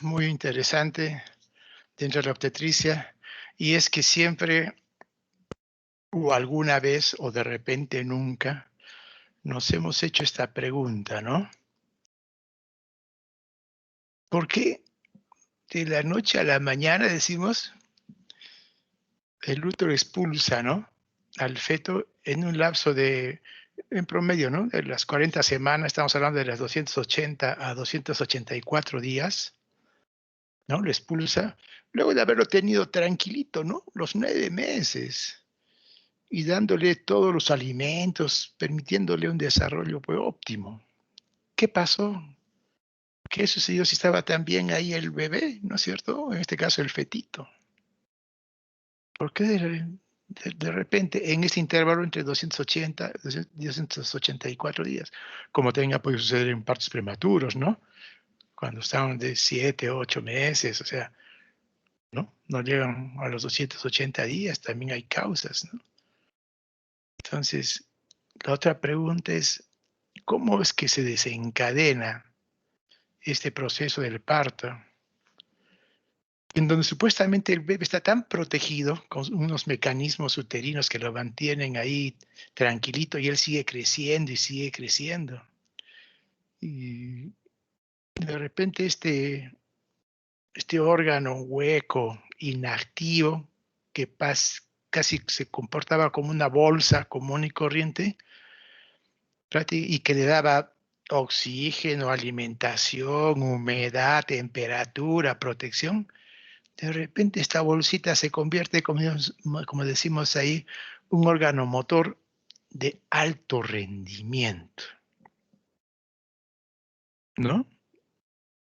muy interesante dentro de la obstetricia, y es que siempre o alguna vez o de repente nunca nos hemos hecho esta pregunta, ¿no? ¿Por qué de la noche a la mañana decimos el útero expulsa, ¿no? Al feto en un lapso de, en promedio, ¿no? De las 40 semanas, estamos hablando de las 280 a 284 días, ¿no? Lo expulsa, luego de haberlo tenido tranquilito, ¿no? Los 9 meses, y dándole todos los alimentos, permitiéndole un desarrollo pues, óptimo. ¿Qué pasó? ¿Qué sucedió si estaba también ahí el bebé, no es cierto? En este caso el fetito. ¿Por qué de repente en este intervalo entre 280 y 284 días, como tenga podido suceder en partos prematuros, ¿no? Cuando están de 7, 8 meses, o sea, ¿no? No llegan a los 280 días, también hay causas, ¿no? Entonces, la otra pregunta es, ¿cómo es que se desencadena este proceso del parto? En donde supuestamente el bebé está tan protegido con unos mecanismos uterinos que lo mantienen ahí tranquilito y él sigue creciendo y sigue creciendo. Y de repente este órgano hueco, inactivo, que casi se comportaba como una bolsa común y corriente, y que le daba oxígeno, alimentación, humedad, temperatura, protección, de repente esta bolsita se convierte, como decimos ahí, un órgano motor de alto rendimiento, ¿no?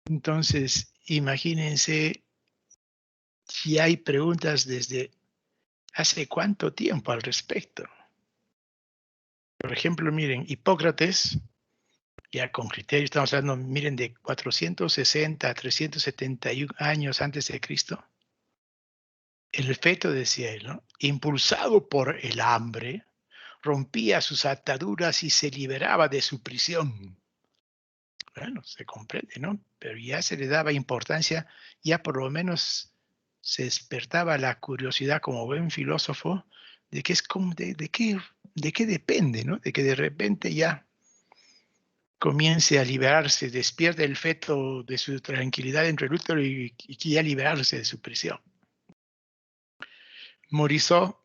Entonces, imagínense si hay preguntas desde hace cuánto tiempo al respecto. Por ejemplo, miren, Hipócrates, ya con criterio, estamos hablando, miren, de 460 a 371 años antes de Cristo, el feto, decía él, ¿no? Impulsado por el hambre, rompía sus ataduras y se liberaba de su prisión. Bueno, se comprende, ¿no? Pero ya se le daba importancia, ya por lo menos se despertaba la curiosidad como buen filósofo de que es como de qué depende, ¿no? De que de repente ya comience a liberarse, despierte el feto de su tranquilidad dentro del útero y quiera liberarse de su prisión. Morisot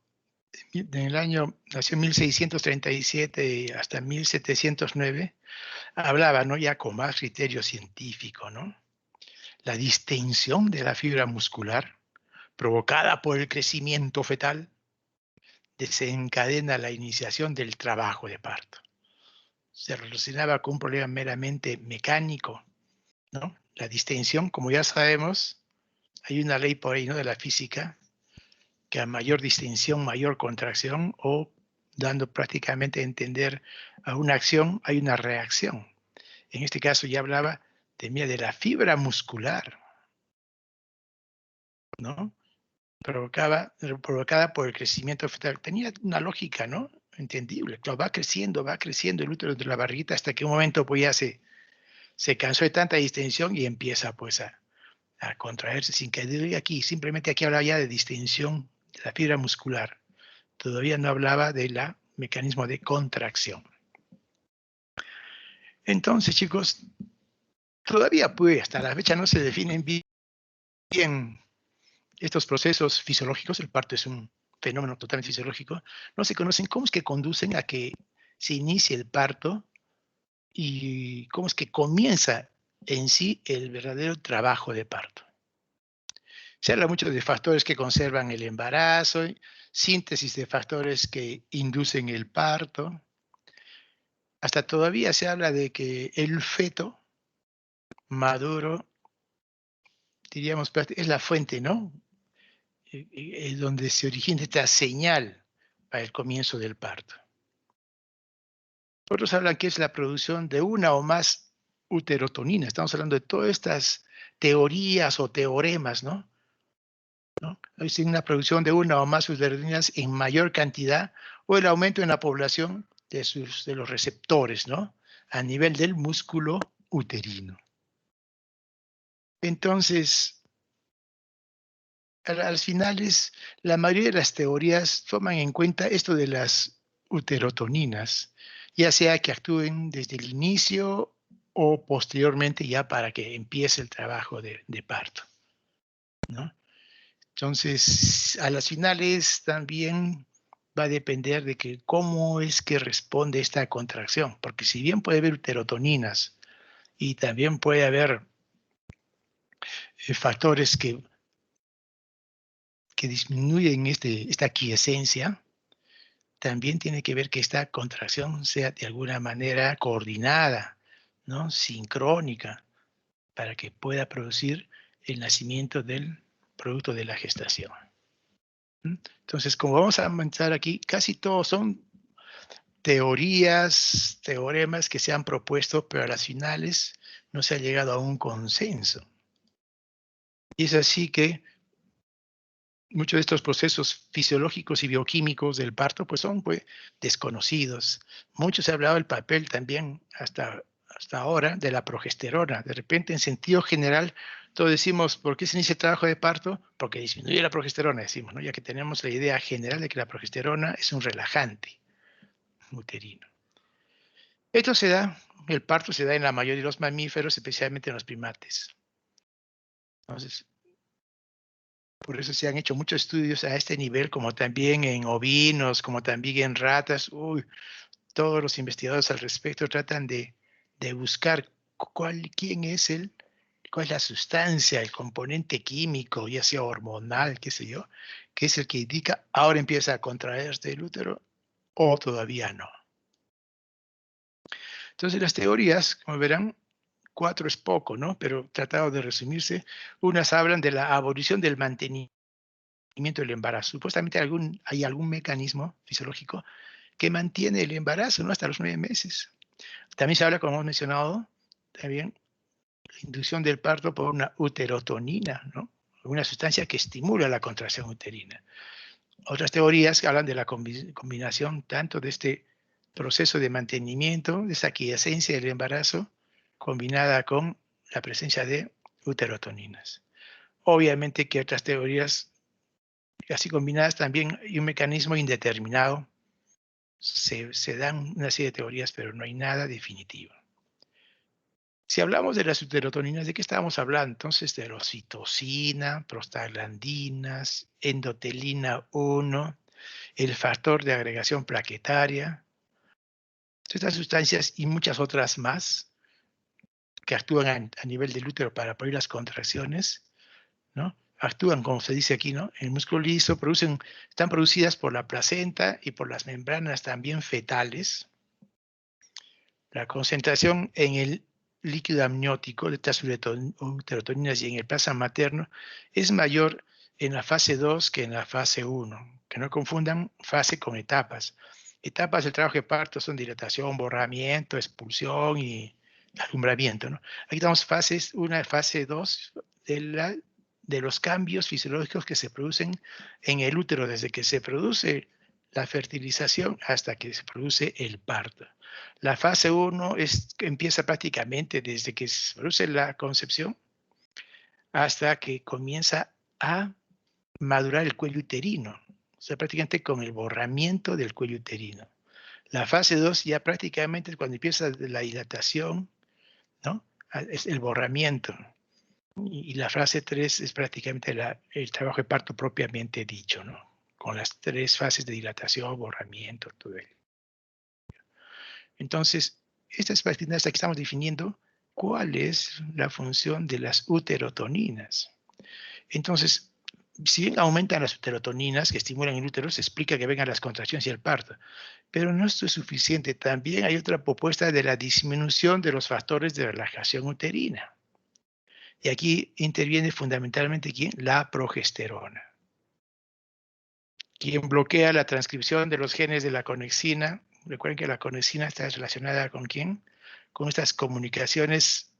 en el año, nació en 1637 hasta 1709, hablaba, ¿no? Ya con más criterio científico, ¿no? La distensión de la fibra muscular provocada por el crecimiento fetal desencadena la iniciación del trabajo de parto. Se relacionaba con un problema meramente mecánico, ¿no? La distensión, como ya sabemos, hay una ley por ahí, ¿no? De la física, que a mayor distensión, mayor contracción, o dando prácticamente a entender a una acción, hay una reacción. En este caso ya hablaba de la fibra muscular, ¿no? Provocada por el crecimiento fetal. Tenía una lógica, ¿no? Entendible. Claro, va creciendo el útero de la barriguita hasta que un momento pues ya se cansó de tanta distensión y empieza pues a contraerse sin que diga aquí. Simplemente aquí hablaba ya de distensión de la fibra muscular. Todavía no hablaba del mecanismo de contracción. Entonces, chicos, todavía pues hasta la fecha no se definen bien estos procesos fisiológicos. El parto es un fenómeno totalmente fisiológico. No se conocen cómo es que conducen a que se inicie el parto y cómo es que comienza en sí el verdadero trabajo de parto. Se habla mucho de factores que conservan el embarazo, síntesis de factores que inducen el parto. Hasta todavía se habla de que el feto maduro, diríamos, es la fuente, ¿no? Es donde se origina esta señal para el comienzo del parto. Otros hablan que es la producción de una o más uterotonina. Estamos hablando de todas estas teorías o teoremas, ¿no? Es una producción de una o más uterotoninas en mayor cantidad o el aumento en la población de los receptores, ¿no? A nivel del músculo uterino. Entonces, a las finales, la mayoría de las teorías toman en cuenta esto de las uterotoninas, ya sea que actúen desde el inicio o posteriormente ya para que empiece el trabajo de parto, ¿no? Entonces, a las finales también va a depender de que cómo es que responde esta contracción, porque si bien puede haber uterotoninas y también puede haber factores que disminuyen esta quiescencia, también tiene que ver que esta contracción sea de alguna manera coordinada, ¿no? Sincrónica, para que pueda producir el nacimiento del producto de la gestación. Entonces, como vamos a avanzar aquí, casi todos son teorías, teoremas que se han propuesto, pero a las finales no se ha llegado a un consenso. Y es así que muchos de estos procesos fisiológicos y bioquímicos del parto pues son pues, desconocidos. Mucho se ha hablado del papel también hasta ahora de la progesterona. De repente, en sentido general, todos decimos, ¿por qué se inicia el trabajo de parto? Porque disminuye la progesterona, decimos, ¿no? Ya que tenemos la idea general de que la progesterona es un relajante uterino. Esto se da, el parto se da en la mayoría de los mamíferos, especialmente en los primates. Entonces, por eso se han hecho muchos estudios a este nivel, como también en ovinos, como también en ratas. Uy, todos los investigadores al respecto tratan de buscar cuál es la sustancia, el componente químico, ya sea hormonal, qué sé yo, que es el que indica ahora empieza a contraerse el útero o todavía no. Entonces las teorías, como verán, cuatro es poco, ¿no? Pero tratado de resumirse, unas hablan de la abolición del mantenimiento del embarazo. Supuestamente hay algún mecanismo fisiológico que mantiene el embarazo, ¿no? Hasta los 9 meses. También se habla, como hemos mencionado, también la inducción del parto por una uterotonina, ¿no? Una sustancia que estimula la contracción uterina. Otras teorías hablan de la combinación tanto de este proceso de mantenimiento, de esa aquiescencia del embarazo, combinada con la presencia de uterotoninas. Obviamente que otras teorías, así combinadas, también hay un mecanismo indeterminado. Se dan una serie de teorías, pero no hay nada definitivo. Si hablamos de las uterotoninas, ¿de qué estábamos hablando? Entonces, de oxitocina, prostaglandinas, endotelina 1, el factor de agregación plaquetaria, estas sustancias y muchas otras más que actúan a nivel del útero para prohibir las contracciones, ¿no? Actúan, como se dice aquí, ¿no? En el músculo liso están producidas por la placenta y por las membranas también fetales. La concentración en el líquido amniótico de estas uterotoninas y en el plasma materno es mayor en la fase 2 que en la fase 1. Que no confundan fase con etapas. Etapas del trabajo de parto son dilatación, borramiento, expulsión y alumbramiento, ¿no? Aquí estamos fases 1 y fase 2 de los cambios fisiológicos que se producen en el útero desde que se produce la fertilización hasta que se produce el parto. La fase 1 empieza prácticamente desde que se produce la concepción hasta que comienza a madurar el cuello uterino, o sea, prácticamente con el borramiento del cuello uterino. La fase 2 ya prácticamente es cuando empieza la dilatación, ¿no? Es el borramiento. Y la fase 3 es prácticamente el trabajo de parto propiamente dicho, ¿no? Con las 3 fases de dilatación, borramiento, todo ello. Entonces, esta es hasta que estamos definiendo cuál es la función de las uterotoninas. Entonces, si bien aumentan las uterotoninas que estimulan el útero, se explica que vengan las contracciones y el parto. Pero no esto es suficiente. También hay otra propuesta de la disminución de los factores de relajación uterina. Y aquí interviene fundamentalmente ¿quién? La progesterona, quien bloquea la transcripción de los genes de la conexina. Recuerden que la conexina está relacionada con ¿quién? Con estas comunicaciones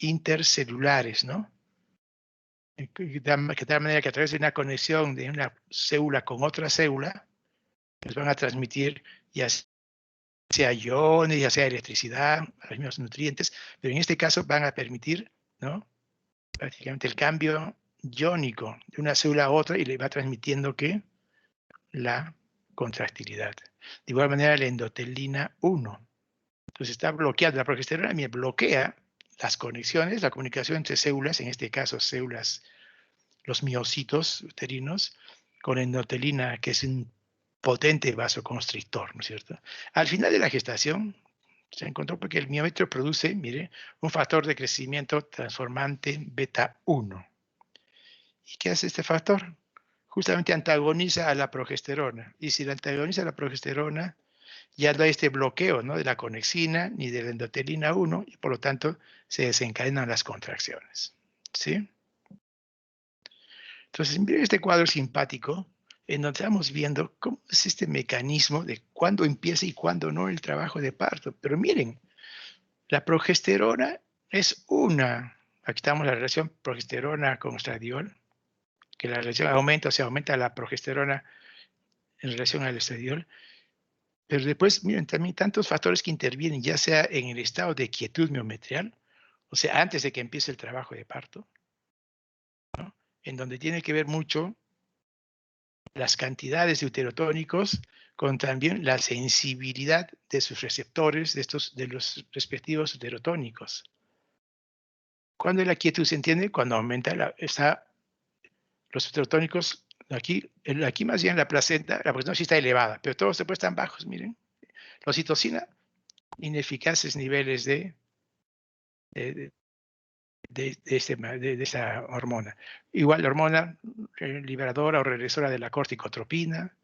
intercelulares, ¿no? De tal manera que a través de una conexión de una célula con otra célula, les van a transmitir ya sea iones, ya sea electricidad, los mismos nutrientes, pero en este caso van a permitir, ¿no? prácticamente el cambio iónico de una célula a otra y le va transmitiendo ¿qué? La contractilidad. De igual manera, la endotelina 1. Entonces está bloqueada. La progesterona me bloquea las conexiones, la comunicación entre células, en este caso células, los miocitos uterinos, con endotelina, que es un potente vasoconstrictor, ¿no es cierto? Al final de la gestación, se encontró porque el miómetro produce, mire, un factor de crecimiento transformante beta 1. ¿Y qué hace este factor? Justamente antagoniza a la progesterona. Y si la antagoniza a la progesterona, ya no hay este bloqueo, ¿no?, de la conexina ni de la endotelina 1 y por lo tanto se desencadenan las contracciones. ¿Sí? Entonces, miren este cuadro simpático en donde estamos viendo cómo es este mecanismo de cuándo empieza y cuándo no el trabajo de parto. Pero miren, la progesterona es una. Aquí estamos la relación progesterona con estradiol, que la relación aumenta, o sea, aumenta la progesterona en relación al estradiol. Pero después, miren, también tantos factores que intervienen, ya sea en el estado de quietud miometrial, o sea, antes de que empiece el trabajo de parto, ¿no?, en donde tiene que ver mucho las cantidades de uterotónicos con también la sensibilidad de sus receptores, de los respectivos uterotónicos. ¿Cuándo la quietud se entiende? Cuando aumenta los uterotónicos, aquí más bien la placenta, la placenta sí está elevada, pero todos después están bajos, miren. La oxitocina, ineficaces niveles de, de esa hormona. Igual la hormona liberadora o regresora de la corticotropina,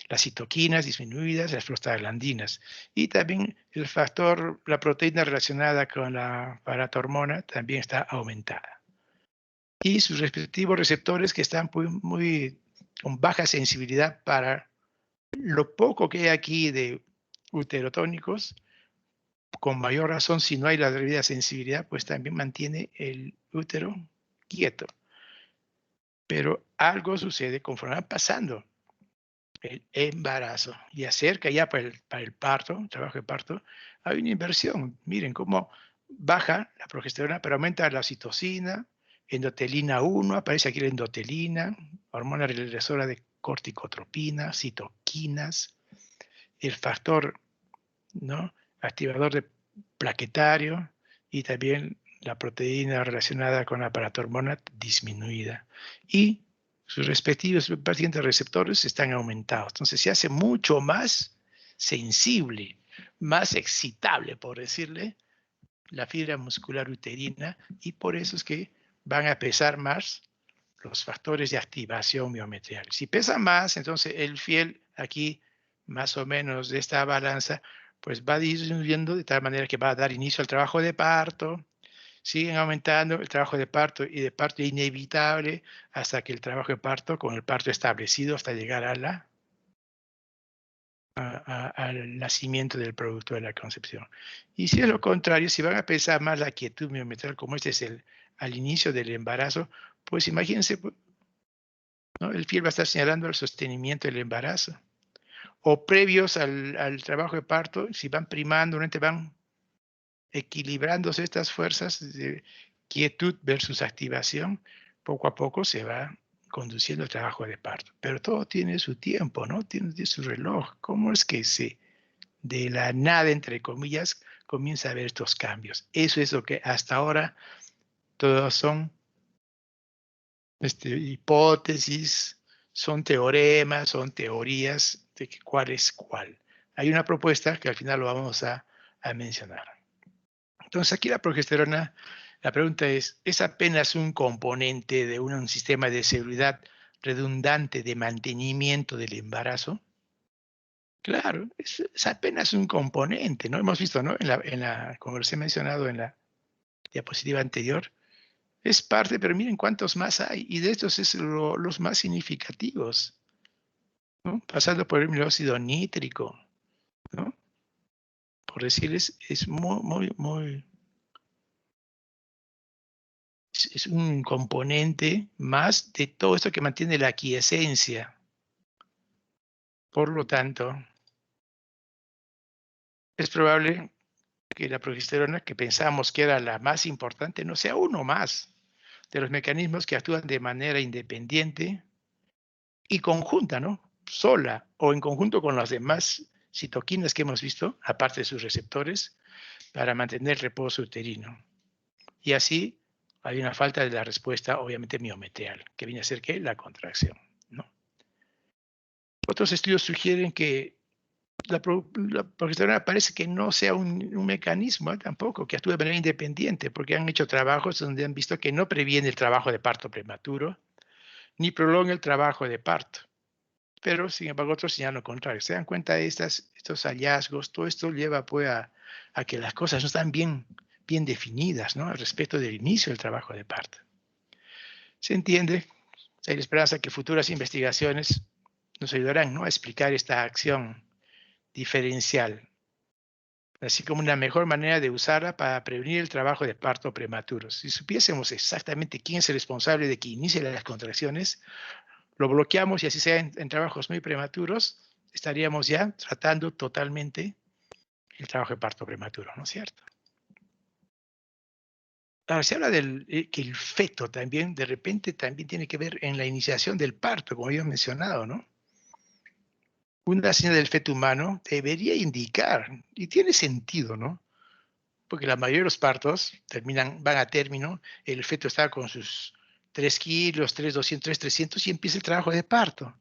las citoquinas disminuidas, las prostaglandinas. Y también el factor, la proteína relacionada con la paratormona también está aumentada. Y sus respectivos receptores que están con baja sensibilidad para lo poco que hay aquí de uterotónicos, con mayor razón, si no hay la debida sensibilidad, pues también mantiene el útero quieto. Pero algo sucede conforme va pasando el embarazo y acerca ya para el parto, el trabajo de parto, hay una inversión. Miren cómo baja la progesterona, pero aumenta la oxitocina, endotelina 1, aparece aquí la endotelina, hormona regresora de corticotropina, citoquinas, el factor, ¿no?, activador de plaquetario y también la proteína relacionada con la paratormona disminuida. Y sus respectivos pacientes receptores están aumentados. Entonces se hace mucho más sensible, más excitable, por decirle, la fibra muscular uterina y por eso es que van a pesar más los factores de activación miometrial. Si pesa más, entonces el fiel aquí, más o menos de esta balanza, pues va disminuyendo de tal manera que va a dar inicio al trabajo de parto, siguen aumentando el trabajo de parto y de parto inevitable hasta que el trabajo de parto, con el parto establecido hasta llegar a al nacimiento del producto de la concepción. Y si es lo contrario, si van a pesar más la quietud miometral, como este es al inicio del embarazo, pues imagínense, ¿no?, el fiel va a estar señalando el sostenimiento del embarazo. O previos al trabajo de parto, si van primando, van equilibrándose estas fuerzas de quietud versus activación, poco a poco se va conduciendo el trabajo de parto. Pero todo tiene su tiempo, ¿no? Tiene su reloj. ¿Cómo es que de la nada, entre comillas, comienza a haber estos cambios? Eso es lo que hasta ahora todos son hipótesis, son teoremas, son teorías de que cuál es cuál. Hay una propuesta que al final lo vamos a mencionar. Entonces aquí la progesterona, la pregunta ¿es apenas un componente de un sistema de seguridad redundante de mantenimiento del embarazo? Claro, es apenas un componente, ¿no? Hemos visto, ¿no? Como les he mencionado en la diapositiva anterior, es parte, pero miren cuántos más hay, y de estos es los más significativos, ¿no? Pasando por el monóxido nítrico, ¿no? Por decirles, es es un componente más de todo esto que mantiene la aquiescencia. Por lo tanto, es probable que la progesterona, que pensamos que era la más importante, no sea uno más de los mecanismos que actúan de manera independiente y conjunta, ¿no? Sola o en conjunto con las demás citoquinas que hemos visto, aparte de sus receptores, para mantener el reposo uterino. Y así hay una falta de la respuesta, obviamente, miometrial, que viene a ser ¿qué? La contracción, ¿no? Otros estudios sugieren que la progesterona parece que no sea un mecanismo tampoco, que actúe de manera independiente, porque han hecho trabajos donde han visto que no previene el trabajo de parto prematuro, ni prolonga el trabajo de parto. Pero, sin embargo, otros señalan lo contrario. Se dan cuenta de estos hallazgos, todo esto lleva pues, a que las cosas no están bien definidas, ¿no? Al respecto del inicio del trabajo de parto. Se entiende, hay la esperanza que futuras investigaciones nos ayudarán, ¿no? A explicar esta acción diferencial, así como una mejor manera de usarla para prevenir el trabajo de parto prematuro. Si supiésemos exactamente quién es el responsable de que inicie las contracciones, lo bloqueamos y así sea en trabajos muy prematuros, estaríamos ya tratando totalmente el trabajo de parto prematuro, ¿no es cierto? Ahora, se habla que el feto también, de repente, también tiene que ver en la iniciación del parto, como habíamos mencionado, ¿no? Una señal del feto humano debería indicar, y tiene sentido, ¿no? Porque la mayoría de los partos van a término, el feto está con sus 3 kilos, 3,200, 3,300 y empieza el trabajo de parto.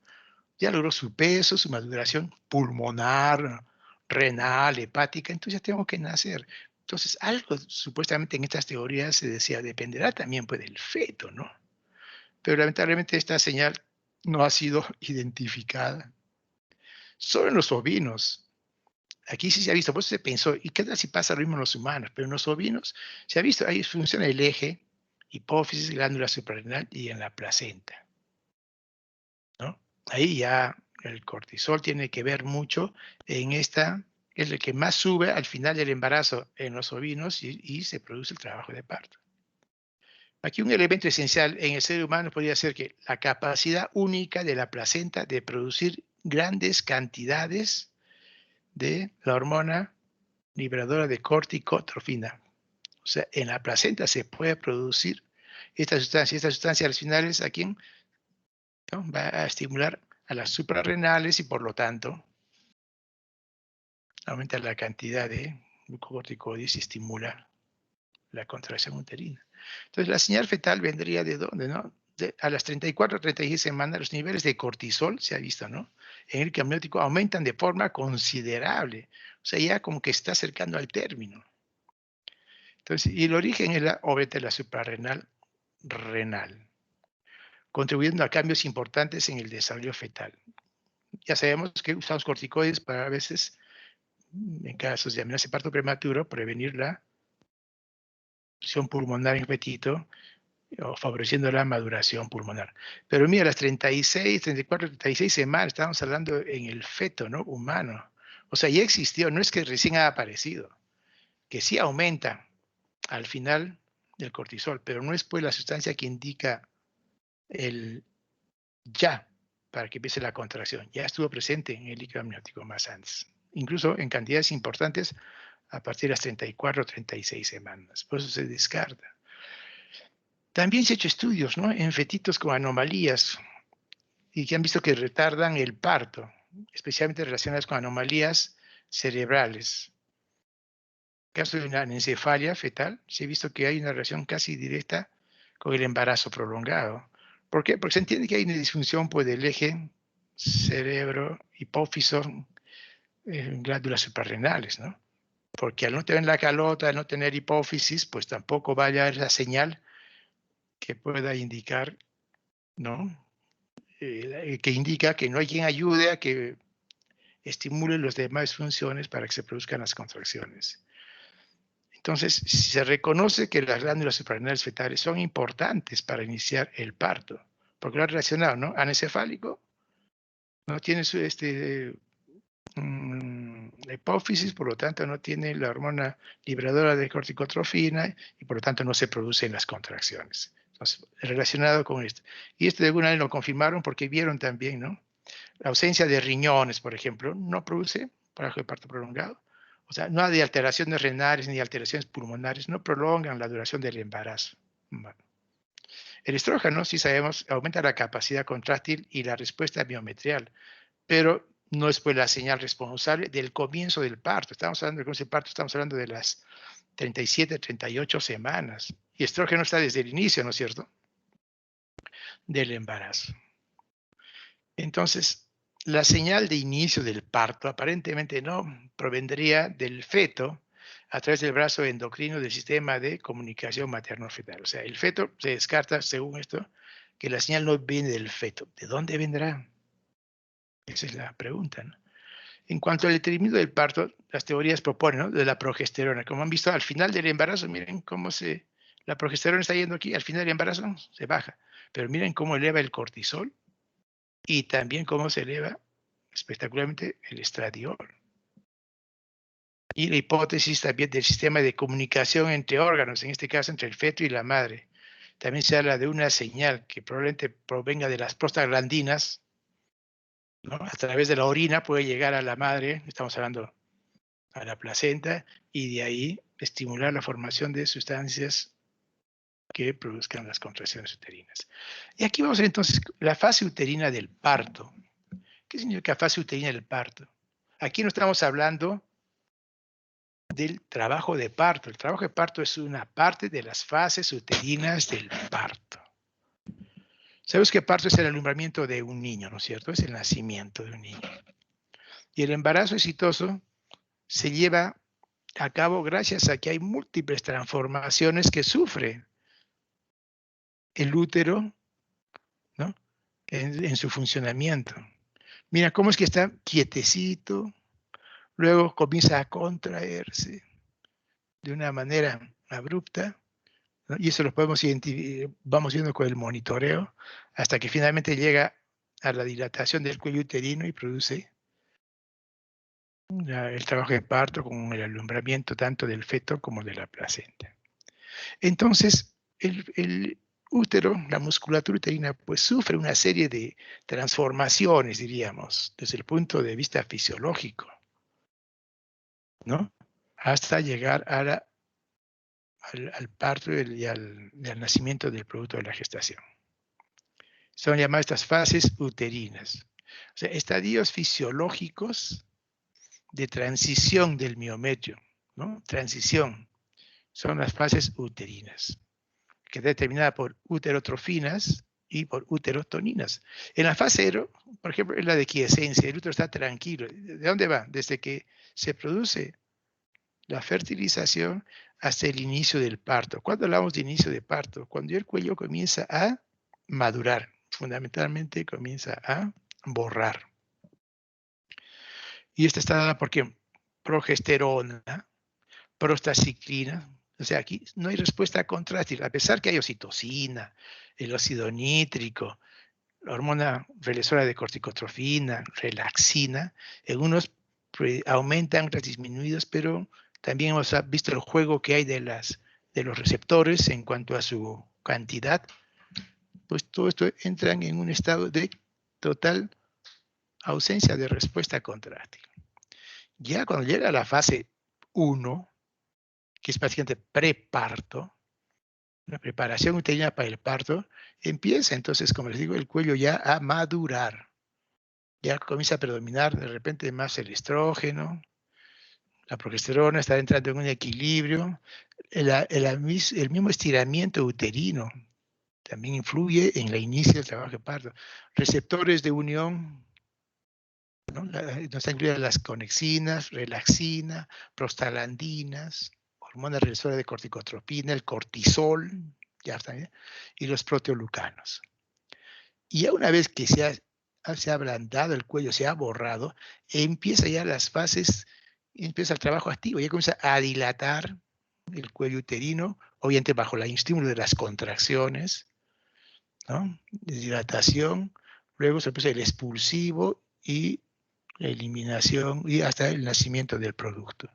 Ya logró su peso, su maduración pulmonar, renal, hepática, entonces ya tengo que nacer. Entonces, algo supuestamente en estas teorías se decía, dependerá también pues, del feto, ¿no? Pero lamentablemente esta señal no ha sido identificada. Solo en los ovinos. Aquí sí se ha visto, por eso se pensó, ¿y qué tal si pasa lo mismo en los humanos? Pero en los ovinos se ha visto, ahí funciona el eje, hipófisis, glándula suprarrenal y en la placenta, ¿no? Ahí ya el cortisol tiene que ver mucho en esta, es el que más sube al final del embarazo en los ovinos y se produce el trabajo de parto. Aquí un elemento esencial en el ser humano podría ser que la capacidad única de la placenta de producir grandes cantidades de la hormona liberadora de corticotrofina. O sea, en la placenta se puede producir esta sustancia. Esta sustancia al final es a quién, ¿no? Va a estimular a las suprarrenales y por lo tanto aumenta la cantidad de glucocorticoides y estimula la contracción uterina. Entonces, la señal fetal vendría de dónde, ¿no? A las 34 36 semanas, los niveles de cortisol, se ha visto, ¿no? En el amniótico aumentan de forma considerable. O sea, ya como que está acercando al término. Entonces, y el origen es obviamente la suprarrenal renal, contribuyendo a cambios importantes en el desarrollo fetal. Ya sabemos que usamos corticoides para a veces, en casos de amenaza de parto prematuro, prevenir la función pulmonar en fetito o favoreciendo la maduración pulmonar. Pero mira, las 36, 34, 36 semanas, estamos hablando en el feto, ¿no? Humano. O sea, ya existió, no es que recién ha aparecido, que sí aumenta al final del cortisol, pero no es pues la sustancia que indica el ya para que empiece la contracción. Ya estuvo presente en el líquido amniótico más antes, incluso en cantidades importantes a partir de las 34 o 36 semanas. Por eso se descarta. También se han hecho estudios, ¿no? En fetitos con anomalías y que han visto que retardan el parto, especialmente relacionadas con anomalías cerebrales. En caso de una anencefalia fetal, se ha visto que hay una relación casi directa con el embarazo prolongado. ¿Por qué? Porque se entiende que hay una disfunción pues, del eje cerebro-hipófiso en glándulas suprarrenales, ¿no? Porque al no tener la calota, al no tener hipófisis, pues tampoco va a haber esa señal que pueda indicar, ¿no? Que indica que no hay quien ayude a que estimule las demás funciones para que se produzcan las contracciones. Entonces, si se reconoce que las glándulas suprarrenales fetales son importantes para iniciar el parto, porque lo ha relacionado, ¿no? Anencefálico, no tiene la hipófisis, por lo tanto no tiene la hormona liberadora de corticotrofina y por lo tanto no se producen las contracciones. Entonces, relacionado con esto. Y esto de alguna vez lo confirmaron porque vieron también, ¿no? La ausencia de riñones, por ejemplo, no produce trabajo de parto prolongado. O sea, no hay alteraciones renales ni alteraciones pulmonares, no prolongan la duración del embarazo. Bueno, El estrógeno, sí sabemos, aumenta la capacidad contráctil y la respuesta miometrial, pero no es pues la señal responsable del comienzo del parto. Estamos hablando de comienzo del parto, estamos hablando de las 37, 38 semanas. Y estrógeno está desde el inicio, ¿no es cierto?, del embarazo. Entonces, la señal de inicio del parto aparentemente no provendría del feto a través del brazo endocrino del sistema de comunicación materno-fetal. O sea, el feto se descarta, según esto, que la señal no viene del feto. ¿De dónde vendrá? Esa es la pregunta, ¿no? En cuanto al detenimiento del parto, las teorías proponen, ¿no?, de la progesterona. Como han visto, al final del embarazo, miren cómo la progesterona está yendo aquí, al final del embarazo se baja. Pero miren cómo eleva el cortisol y también cómo se eleva espectacularmente el estradiol. Y la hipótesis también del sistema de comunicación entre órganos, en este caso entre el feto y la madre. También se habla de una señal que probablemente provenga de las prostaglandinas, ¿no? A través de la orina puede llegar a la madre, estamos hablando a la placenta, y de ahí estimular la formación de sustancias que produzcan las contracciones uterinas. Y aquí vamos a ver entonces la fase uterina del parto. ¿Qué significa fase uterina del parto? Aquí no estamos hablando del trabajo de parto. El trabajo de parto es una parte de las fases uterinas del parto. Sabemos que parto es el alumbramiento de un niño, ¿no es cierto? Es el nacimiento de un niño. Y el embarazo exitoso se lleva a cabo gracias a que hay múltiples transformaciones que sufre el útero, ¿no?, en su funcionamiento. Mira cómo es que está quietecito, luego comienza a contraerse de una manera abrupta, ¿no? Y eso lo podemos vamos viendo con el monitoreo, hasta que finalmente llega a la dilatación del cuello uterino y produce el trabajo de parto con el alumbramiento tanto del feto como de la placenta. Entonces, el útero, la musculatura uterina, pues sufre una serie de transformaciones, diríamos, desde el punto de vista fisiológico, ¿no?, hasta llegar al parto y al nacimiento del producto de la gestación. Son llamadas estas fases uterinas. O sea, estadios fisiológicos de transición del miometrio, ¿no? Transición. Son las fases uterinas, que está determinada por uterotrofinas y por uterotoninas. En la fase 0, por ejemplo, es la de quiescencia. El útero está tranquilo. ¿De dónde va? Desde que se produce la fertilización hasta el inicio del parto. ¿Cuándo hablamos de inicio de parto? Cuando el cuello comienza a madurar, fundamentalmente comienza a borrar. Y esta está dada por ¿qué? Progesterona, prostaciclina. O sea, aquí no hay respuesta contráctil, a pesar que hay oxitocina, el óxido nítrico, la hormona relesora de corticotrofina, relaxina. En unos aumentan, otras disminuidos, pero también hemos visto el juego que hay de los receptores en cuanto a su cantidad. Pues todo esto entra en un estado de total ausencia de respuesta contráctil. Ya cuando llega a la fase 1, que es prácticamente preparto, la preparación uterina para el parto, empieza entonces, como les digo, el cuello ya a madurar. Ya comienza a predominar de repente más el estrógeno, la progesterona está entrando en un equilibrio, el mismo estiramiento uterino también influye en la inicio del trabajo de parto. Receptores de unión, ¿no? No están incluidas las conexinas, relaxina, prostaglandinas, hormona regresora de corticotropina, el cortisol, ya está bien, y los proteoglucanos. Y ya una vez que se ha ablandado el cuello, se ha borrado, empieza ya las fases, empieza el trabajo activo, ya comienza a dilatar el cuello uterino, obviamente bajo el estímulo de las contracciones, ¿no?, de dilatación, luego se empieza el expulsivo y la eliminación y hasta el nacimiento del producto.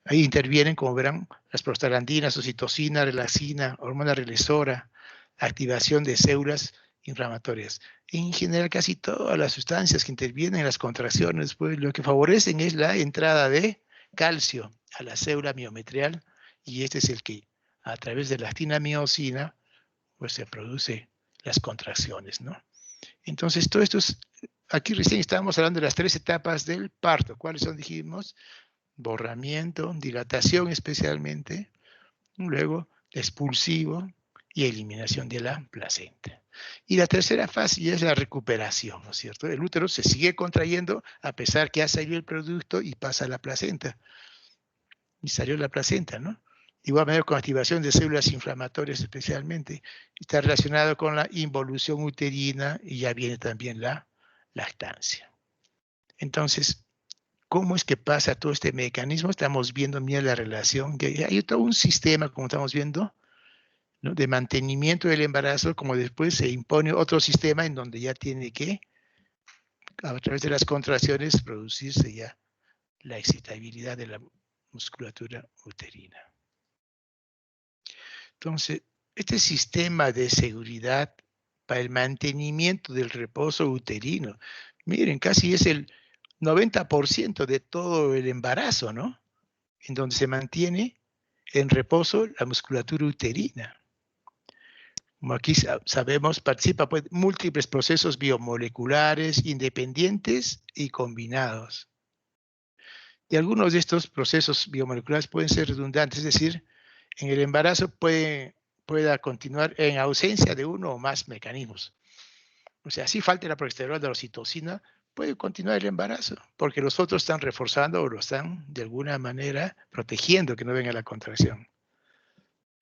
Ahí intervienen, como verán, las prostaglandinas, oxitocina, relaxina, hormona relesora, activación de células inflamatorias. En general, casi todas las sustancias que intervienen en las contracciones, pues lo que favorecen es la entrada de calcio a la célula miometrial, y este es el que, a través de la actinamiosina, pues se produce las contracciones, ¿no? Entonces, todo esto es, aquí recién estábamos hablando de las 3 etapas del parto. ¿Cuáles son? Dijimos, borramiento, dilatación especialmente, luego expulsivo y eliminación de la placenta. Y la tercera fase ya es la recuperación, ¿no es cierto? El útero se sigue contrayendo a pesar que ha salido el producto y pasa a la placenta. Y salió la placenta, ¿no? De igual manera con activación de células inflamatorias especialmente. Está relacionado con la involución uterina y ya viene también la lactancia. Entonces, ¿cómo es que pasa todo este mecanismo? Estamos viendo, mira, la relación, que hay todo un sistema, como estamos viendo, ¿no?, de mantenimiento del embarazo, como después se impone otro sistema en donde ya tiene que, a través de las contracciones, producirse ya la excitabilidad de la musculatura uterina. Entonces, este sistema de seguridad para el mantenimiento del reposo uterino, miren, casi es el 90% de todo el embarazo, ¿no? En donde se mantiene en reposo la musculatura uterina. Como aquí sabemos, participa pues múltiples procesos biomoleculares independientes y combinados. Y algunos de estos procesos biomoleculares pueden ser redundantes, es decir, en el embarazo pueda continuar en ausencia de uno o más mecanismos. O sea, si falta la progesterona, de la oxitocina, puede continuar el embarazo, porque los otros están reforzando o lo están de alguna manera protegiendo que no venga la contracción,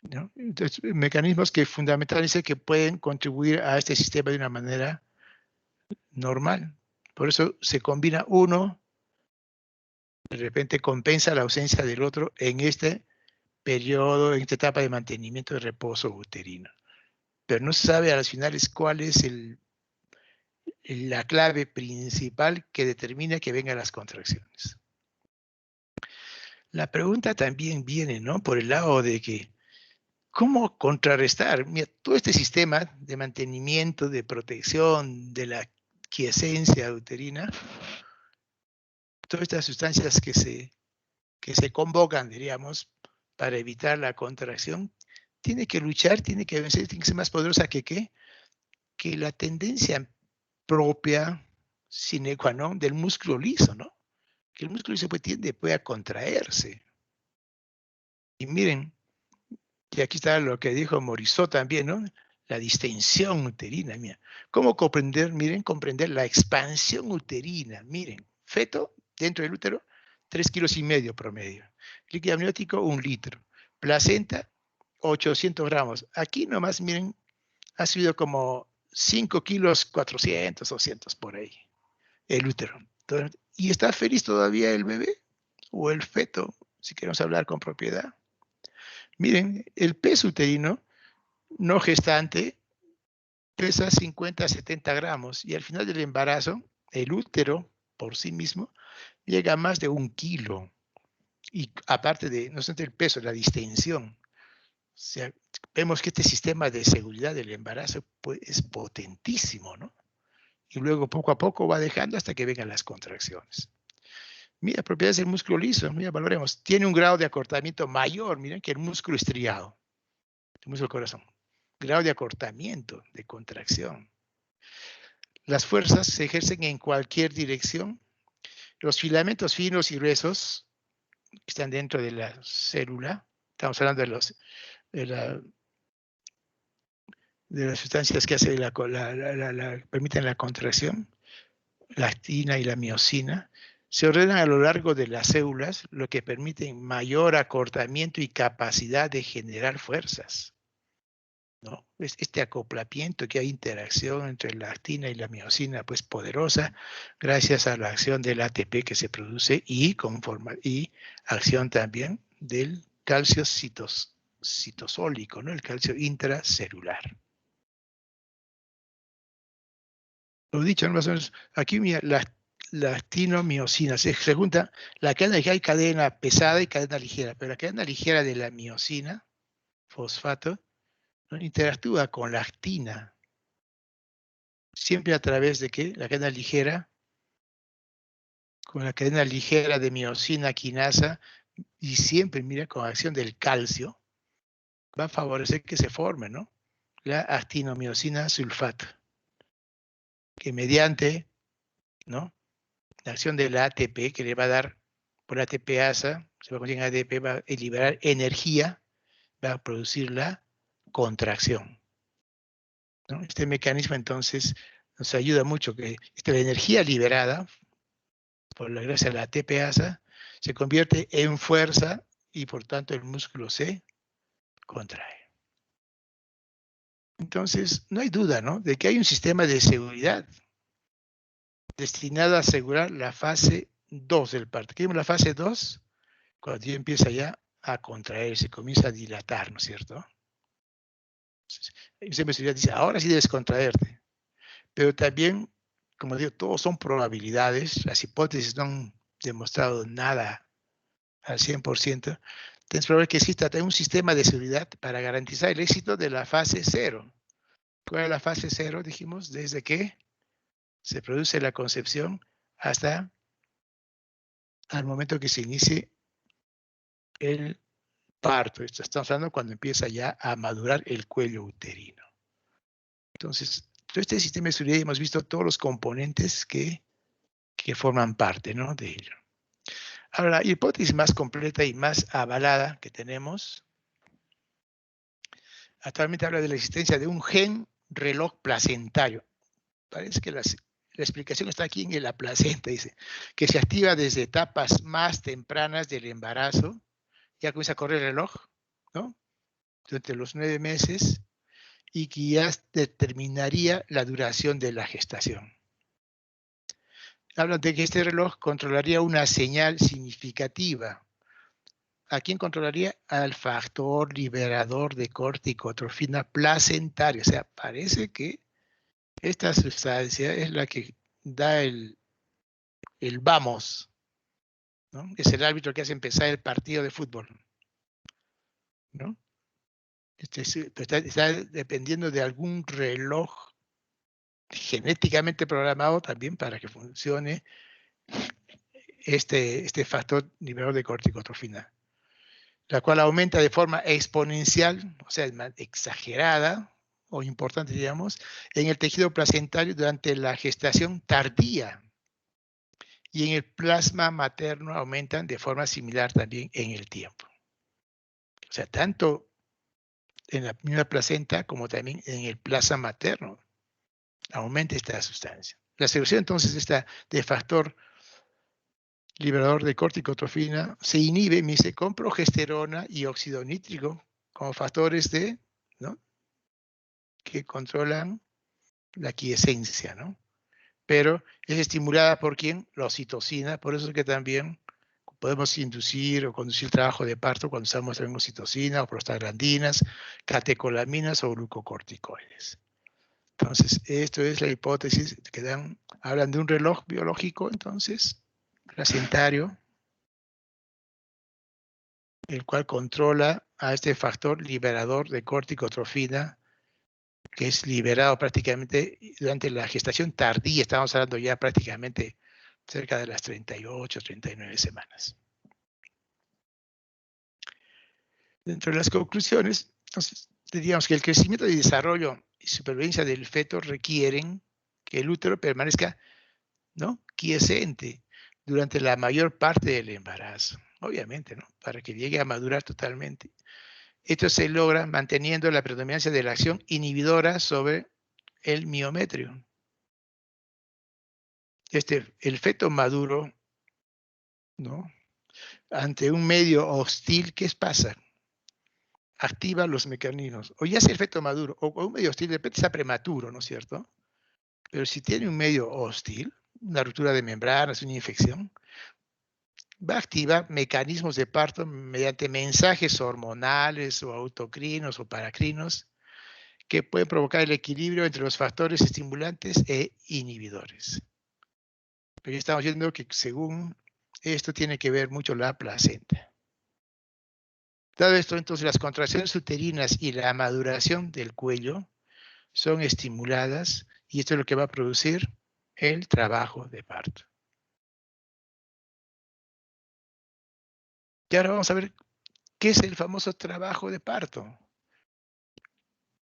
¿no? Entonces, mecanismos que fundamentalmente que pueden contribuir a este sistema de una manera normal. Por eso se combina uno, de repente compensa la ausencia del otro en este periodo, en esta etapa de mantenimiento de reposo uterino. Pero no se sabe a las finales cuál es la clave principal que determina que vengan las contracciones. La pregunta también viene, ¿no?, por el lado de que, ¿cómo contrarrestar? Mira, todo este sistema de mantenimiento, de protección de la quiescencia uterina, todas estas sustancias que se convocan, diríamos, para evitar la contracción, tiene que luchar, tiene que vencer, tiene que ser más poderosa que ¿qué? Que la tendencia propia, sine qua non, del músculo liso, ¿no? Que el músculo liso puede a contraerse. Y miren, y aquí está lo que dijo Morisot también, ¿no? La distensión uterina, mira. ¿Cómo comprender? Miren, comprender la expansión uterina. Miren, feto dentro del útero, 3,5 kilos promedio. Líquido amniótico, 1 litro. Placenta, 800 gramos. Aquí nomás, miren, ha sido como 5 kilos 400, 200 por ahí, el útero. Entonces, ¿y está feliz todavía el bebé o el feto, si queremos hablar con propiedad? Miren, el peso uterino no gestante pesa 50 a 70 gramos y al final del embarazo, el útero por sí mismo llega a más de 1 kilo. Y aparte de, no solamente el peso, la distensión. O sea, vemos que este sistema de seguridad del embarazo pues, es potentísimo, ¿no? Y luego poco a poco va dejando hasta que vengan las contracciones. Mira, propiedades del músculo liso, mira, valoremos. Tiene un grado de acortamiento mayor, miren, que el músculo estriado, el músculo del corazón. Grado de acortamiento, de contracción. Las fuerzas se ejercen en cualquier dirección. Los filamentos finos y gruesos que están dentro de la célula, estamos hablando de, la, de las sustancias que hacen permiten la contracción, la actina y la miosina, se ordenan a lo largo de las células, lo que permite mayor acortamiento y capacidad de generar fuerzas, ¿no? Este acoplamiento, que hay interacción entre la actina y la miosina, pues poderosa, gracias a la acción del ATP que se produce y acción también del calcio citosólico, ¿no? El calcio intracelular. Lo dicho, ¿no? Más o menos, aquí mira, la actinomiosina, se junta la cadena ligera, hay cadena pesada y cadena ligera, pero la cadena ligera de la miosina, fosfato, ¿no?, interactúa con la actina, siempre a través de ¿qué? La cadena ligera, con la cadena ligera de miosina quinasa, y siempre, mira, con acción del calcio, va a favorecer que se forme, ¿no? la actinomiosina sulfato, que mediante, ¿no?, la acción de la ATP, que le va a dar por ATPasa, se va a conseguir ATP, va a liberar energía, va a producir la contracción, ¿no? Este mecanismo entonces nos ayuda mucho, que la energía liberada por la gracia de la ATPasa se convierte en fuerza y por tanto el músculo se contrae. Entonces, no hay duda, ¿no?, de que hay un sistema de seguridad destinado a asegurar la fase 2 del parto. ¿Qué es la fase 2? Cuando ya empieza ya a contraerse, comienza a dilatar, ¿no es cierto? Entonces, el seguridad dice, ahora sí debes contraerte. Pero también, como digo, todos son probabilidades, las hipótesis no han demostrado nada al 100%, es probable que exista un sistema de seguridad para garantizar el éxito de la fase 0. ¿Cuál es la fase 0? Dijimos, desde que se produce la concepción hasta al momento que se inicie el parto. Esto estamos hablando cuando empieza ya a madurar el cuello uterino. Entonces, todo este sistema de seguridad hemos visto todos los componentes que forman parte, ¿no?, de ello. Ahora, la hipótesis más completa y más avalada que tenemos actualmente habla de la existencia de un gen reloj placentario. Parece que la explicación está aquí en la placenta, dice, que se activa desde etapas más tempranas del embarazo, ya comienza a correr el reloj, ¿no?, durante los 9 meses, y que ya determinaría la duración de la gestación. Hablan de que este reloj controlaría una señal significativa. ¿A quién controlaría? Al factor liberador de corticotrofina placentaria. O sea, parece que esta sustancia es la que da el vamos, ¿no? Es el árbitro que hace empezar el partido de fútbol, ¿no? Está dependiendo de algún reloj genéticamente programado también para que funcione este factor liberador de corticotrofina, la cual aumenta de forma exponencial, o sea, exagerada o importante, digamos, en el tejido placentario durante la gestación tardía, y en el plasma materno aumentan de forma similar también en el tiempo. O sea, tanto en la misma placenta como también en el plasma materno aumenta esta sustancia. La secreción entonces de factor liberador de corticotrofina se inhibe, me dice, con progesterona y óxido nítrico como factores ¿no?, que controlan la quiescencia, ¿no? Pero es estimulada por ¿quién? La oxitocina, por eso es que también podemos inducir o conducir el trabajo de parto cuando usamos oxitocina o prostaglandinas, catecolaminas o glucocorticoides. Entonces, esto es la hipótesis que hablan de un reloj biológico, entonces, placentario, el cual controla a este factor liberador de corticotrofina, que es liberado prácticamente durante la gestación tardía. Estamos hablando ya prácticamente cerca de las 38, 39 semanas. Dentro de las conclusiones, entonces, diríamos que el crecimiento y desarrollo y supervivencia del feto requieren que el útero permanezca, ¿no?, quiescente durante la mayor parte del embarazo, obviamente, ¿no?, para que llegue a madurar totalmente. Esto se logra manteniendo la predominancia de la acción inhibidora sobre el miometrio. El feto maduro, ¿no?, ante un medio hostil, ¿qué pasa? Activa los mecanismos. O ya sea el feto maduro o un medio hostil, de repente está prematuro, ¿no es cierto? Pero si tiene un medio hostil, una ruptura de membranas, una infección, va a activar mecanismos de parto mediante mensajes hormonales o autocrinos o paracrinos que pueden provocar el equilibrio entre los factores estimulantes e inhibidores. Pero ya estamos viendo que según esto tiene que ver mucho la placenta. Dado esto, entonces las contracciones uterinas y la maduración del cuello son estimuladas y esto es lo que va a producir el trabajo de parto. Y ahora vamos a ver qué es el famoso trabajo de parto.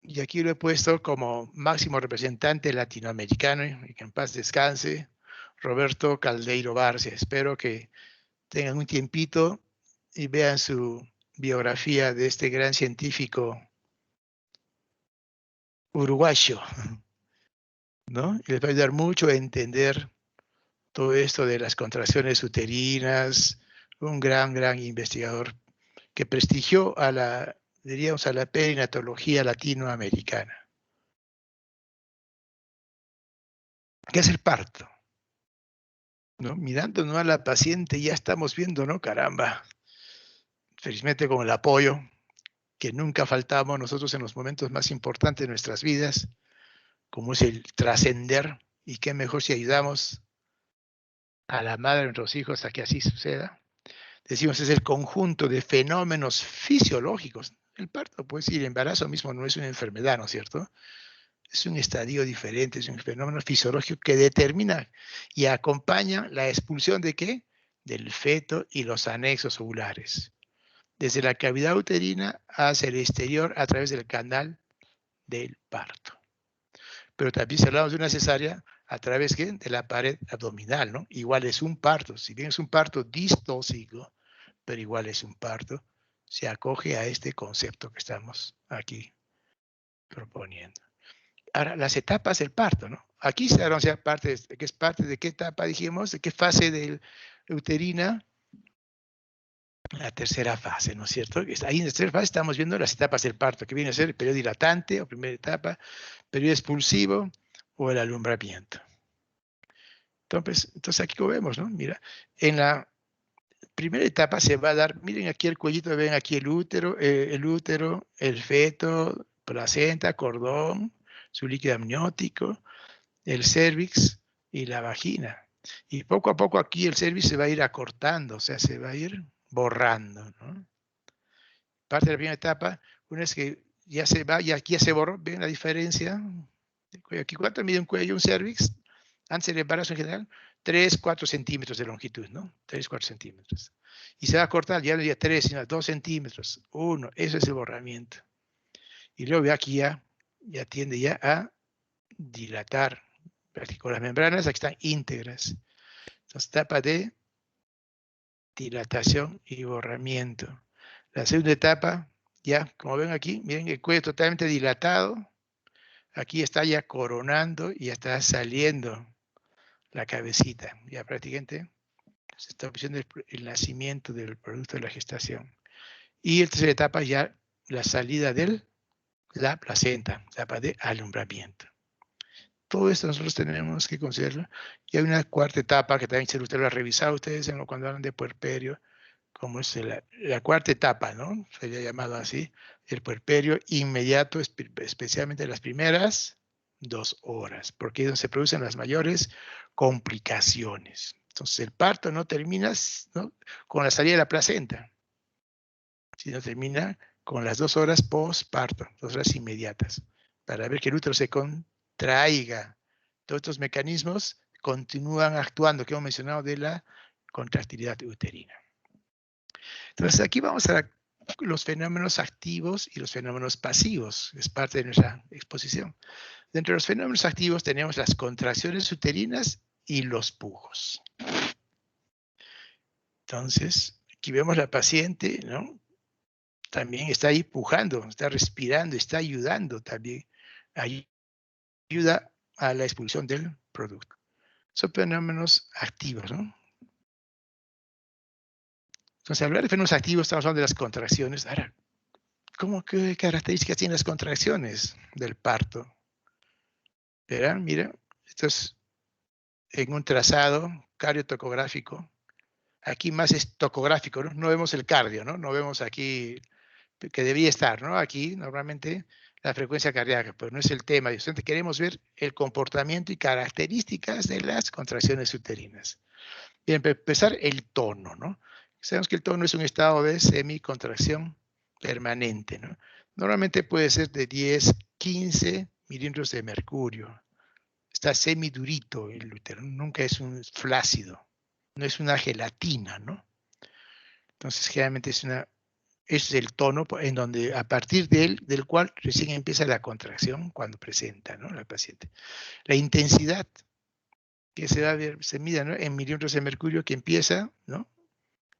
Y aquí lo he puesto como máximo representante latinoamericano, y que en paz descanse, Roberto Caldeiro Barcia. Espero que tengan un tiempito y vean su biografía de este gran científico uruguayo, ¿no? Y les va a ayudar mucho a entender todo esto de las contracciones uterinas, un gran investigador que prestigió a la, diríamos, a la perinatología latinoamericana. ¿Qué es el parto? ¿No? Mirando ¿no? a la paciente ya estamos viendo, ¿no? Caramba, felizmente con el apoyo que nunca faltamos nosotros en los momentos más importantes de nuestras vidas, como es el trascender, y qué mejor si ayudamos a la madre de nuestros hijos a que así suceda. Decimos, es el conjunto de fenómenos fisiológicos. El parto, pues, y el embarazo mismo no es una enfermedad, ¿no es cierto? Es un estadio diferente, es un fenómeno fisiológico que determina y acompaña la expulsión de ¿qué? Del feto y los anexos ovulares, desde la cavidad uterina hacia el exterior a través del canal del parto. Pero también si hablamos de una cesárea, a través ¿qué? De la pared abdominal, ¿no? Igual es un parto, si bien es un parto distóxico, pero igual es un parto, se acoge a este concepto que estamos aquí proponiendo. Ahora, las etapas del parto, ¿no? Aquí se anuncia parte, que es parte de qué etapa dijimos, de qué fase del uterina, la tercera fase, ¿no es cierto? Ahí en la tercera fase estamos viendo las etapas del parto, que viene a ser el periodo dilatante o primera etapa, periodo expulsivo o el alumbramiento. Entonces aquí como vemos, ¿no? Mira, en la primera etapa se va a dar, miren aquí el cuellito, ven aquí el útero, el feto, placenta, cordón, su líquido amniótico, el cervix y la vagina. Y poco a poco aquí el cervix se va a ir acortando, o sea, se va a ir borrando, ¿no? Parte de la primera etapa, una vez que ya se va, y aquí ya se borró, ¿ven la diferencia? Aquí, ¿cuánto mide un cuello, un cervix? Antes del embarazo en general, 3, 4 centímetros de longitud, ¿no? 3, 4 centímetros. Y se va a cortar ya no ya 3, sino 2 centímetros, 1, eso es el borramiento. Y luego aquí ya tiende ya a dilatar, con las membranas aquí están íntegras. Entonces, etapa de dilatación y borramiento. La segunda etapa, ya, como ven aquí, miren el cuello totalmente dilatado. Aquí está ya coronando y ya está saliendo la cabecita. Ya prácticamente se está produciendo el nacimiento del producto de la gestación. Y la tercera etapa ya la salida de la placenta, etapa de alumbramiento. Todo esto nosotros tenemos que considerarlo. Y hay una cuarta etapa que también usted lo ha revisado ustedes cuando hablan de puerperio, como es la cuarta etapa, ¿no? Sería llamado así, el puerperio inmediato, especialmente las primeras 2 horas, porque es donde se producen las mayores complicaciones. Entonces el parto no termina, ¿no? Con la salida de la placenta, sino termina con las 2 horas post-parto, 2 horas inmediatas, para ver que el útero se contraiga. Todos estos mecanismos continúan actuando, que hemos mencionado de la contractilidad uterina. Entonces aquí vamos a los fenómenos activos y los fenómenos pasivos, es parte de nuestra exposición. Dentro de los fenómenos activos tenemos las contracciones uterinas y los pujos. Entonces, aquí vemos la paciente, ¿no? También está ahí pujando, está respirando, está ayudando también. Ayuda a la expulsión del producto. Son fenómenos activos, ¿no? Entonces, al hablar de fenómenos activos, estamos hablando de las contracciones. Ahora, ¿qué características tienen las contracciones del parto? Verán, mira, esto es en un trazado cardiotocográfico. Aquí más es tocográfico, ¿no? No vemos el cardio, ¿no? No vemos aquí que debería estar, ¿no? Aquí normalmente la frecuencia cardíaca, pero no es el tema. Queremos ver el comportamiento y características de las contracciones uterinas. Bien, para empezar, el tono, ¿no? Sabemos que el tono es un estado de semicontracción permanente, ¿no? Normalmente puede ser de 10, 15 milímetros de mercurio. Está semidurito el útero, nunca es un flácido, no es una gelatina, ¿no? Entonces, generalmente es una es el tono en donde, a partir de él, del cual recién empieza la contracción cuando presenta, ¿no?, la paciente. La intensidad que se va a ver, se mide, ¿no?, en milímetros de mercurio, que empieza, ¿no?,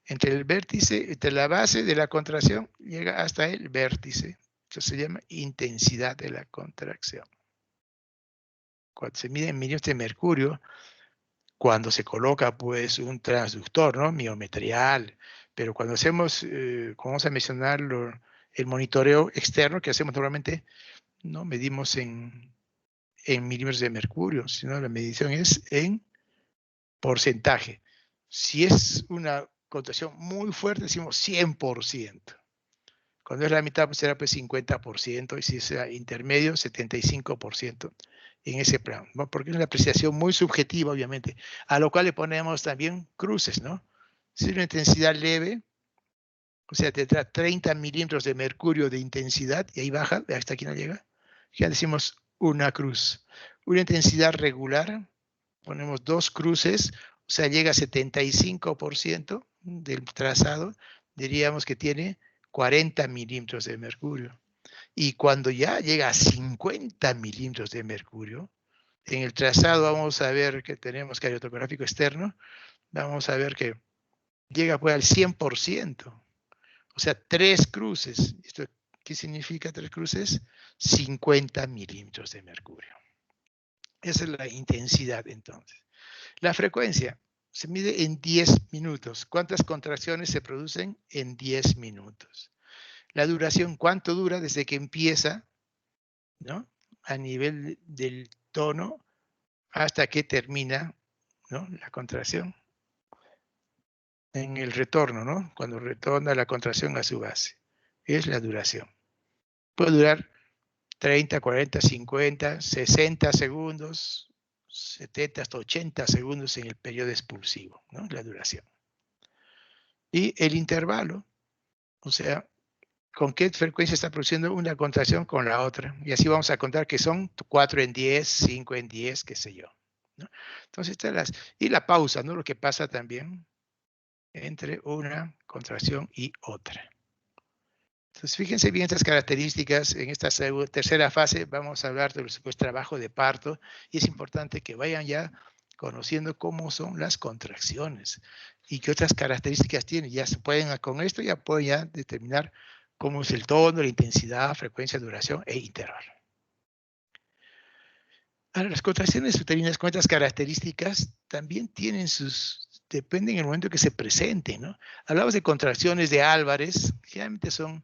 entre el vértice, entre la base de la contracción, llega hasta el vértice. Eso se llama intensidad de la contracción. Cuando se mide en milímetros de mercurio, cuando se coloca pues un transductor, ¿no?, miometrial, pero cuando hacemos, como vamos a mencionarlo, el monitoreo externo que hacemos normalmente, no medimos en milímetros de mercurio, sino la medición es en porcentaje. Si es una contracción muy fuerte, decimos 100%. Cuando es la mitad, pues será pues 50%, y si es intermedio, 75% en ese plan, ¿no? Porque es una apreciación muy subjetiva, obviamente, a lo cual le ponemos también cruces, ¿no? Si es una intensidad leve, o sea, tendrá 30 milímetros de mercurio de intensidad, y ahí baja, hasta aquí no llega, ya decimos una cruz. Una intensidad regular, ponemos 2 cruces, o sea, llega a 75% del trazado, diríamos que tiene 40 milímetros de mercurio. Y cuando ya llega a 50 milímetros de mercurio, en el trazado vamos a ver que tenemos cariotográfico externo, vamos a ver que llega pues al 100%. O sea, 3 cruces. ¿Esto qué significa 3 cruces? 50 milímetros de mercurio. Esa es la intensidad entonces. La frecuencia se mide en 10 minutos. ¿Cuántas contracciones se producen en 10 minutos? La duración, ¿cuánto dura desde que empieza, ¿no?, a nivel del tono hasta que termina, ¿no?, la contracción? En el retorno, ¿no?, cuando retorna la contracción a su base. Es la duración. Puede durar 30, 40, 50, 60 segundos, 70 hasta 80 segundos en el periodo expulsivo, ¿no?, la duración. Y el intervalo, o sea, con qué frecuencia está produciendo una contracción con la otra. Y así vamos a contar que son 4 en 10, 5 en 10, qué sé yo, ¿no? Entonces, y la pausa, ¿no?, lo que pasa también entre una contracción y otra. Entonces, fíjense bien estas características. En esta tercera fase vamos a hablar de los trabajo de parto, y es importante que vayan ya conociendo cómo son las contracciones y qué otras características tienen. Ya se pueden, con esto ya pueden ya determinar cómo es el tono, la intensidad, frecuencia, duración e intervalo. Ahora, las contracciones uterinas con estas características también tienen dependen del momento que se presenten, ¿no? Hablamos de contracciones de Álvarez, generalmente son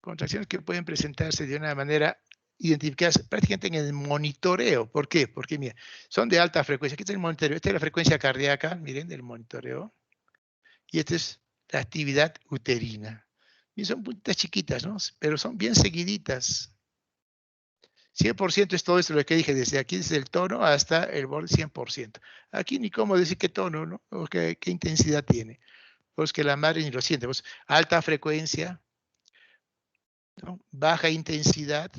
contracciones que pueden presentarse de una manera identificadas prácticamente en el monitoreo. ¿Por qué? Porque, mira, son de alta frecuencia. Aquí está el monitoreo. Esta es la frecuencia cardíaca, miren, del monitoreo. Y esta es la actividad uterina. Y son puntitas chiquitas, ¿no?, pero son bien seguiditas. 100% es todo esto lo que dije, desde aquí, desde el tono hasta el borde, 100%. Aquí ni cómo decir qué tono, ¿no?, o qué intensidad tiene. Pues que la madre ni lo siente. Pues alta frecuencia, ¿no?, baja intensidad,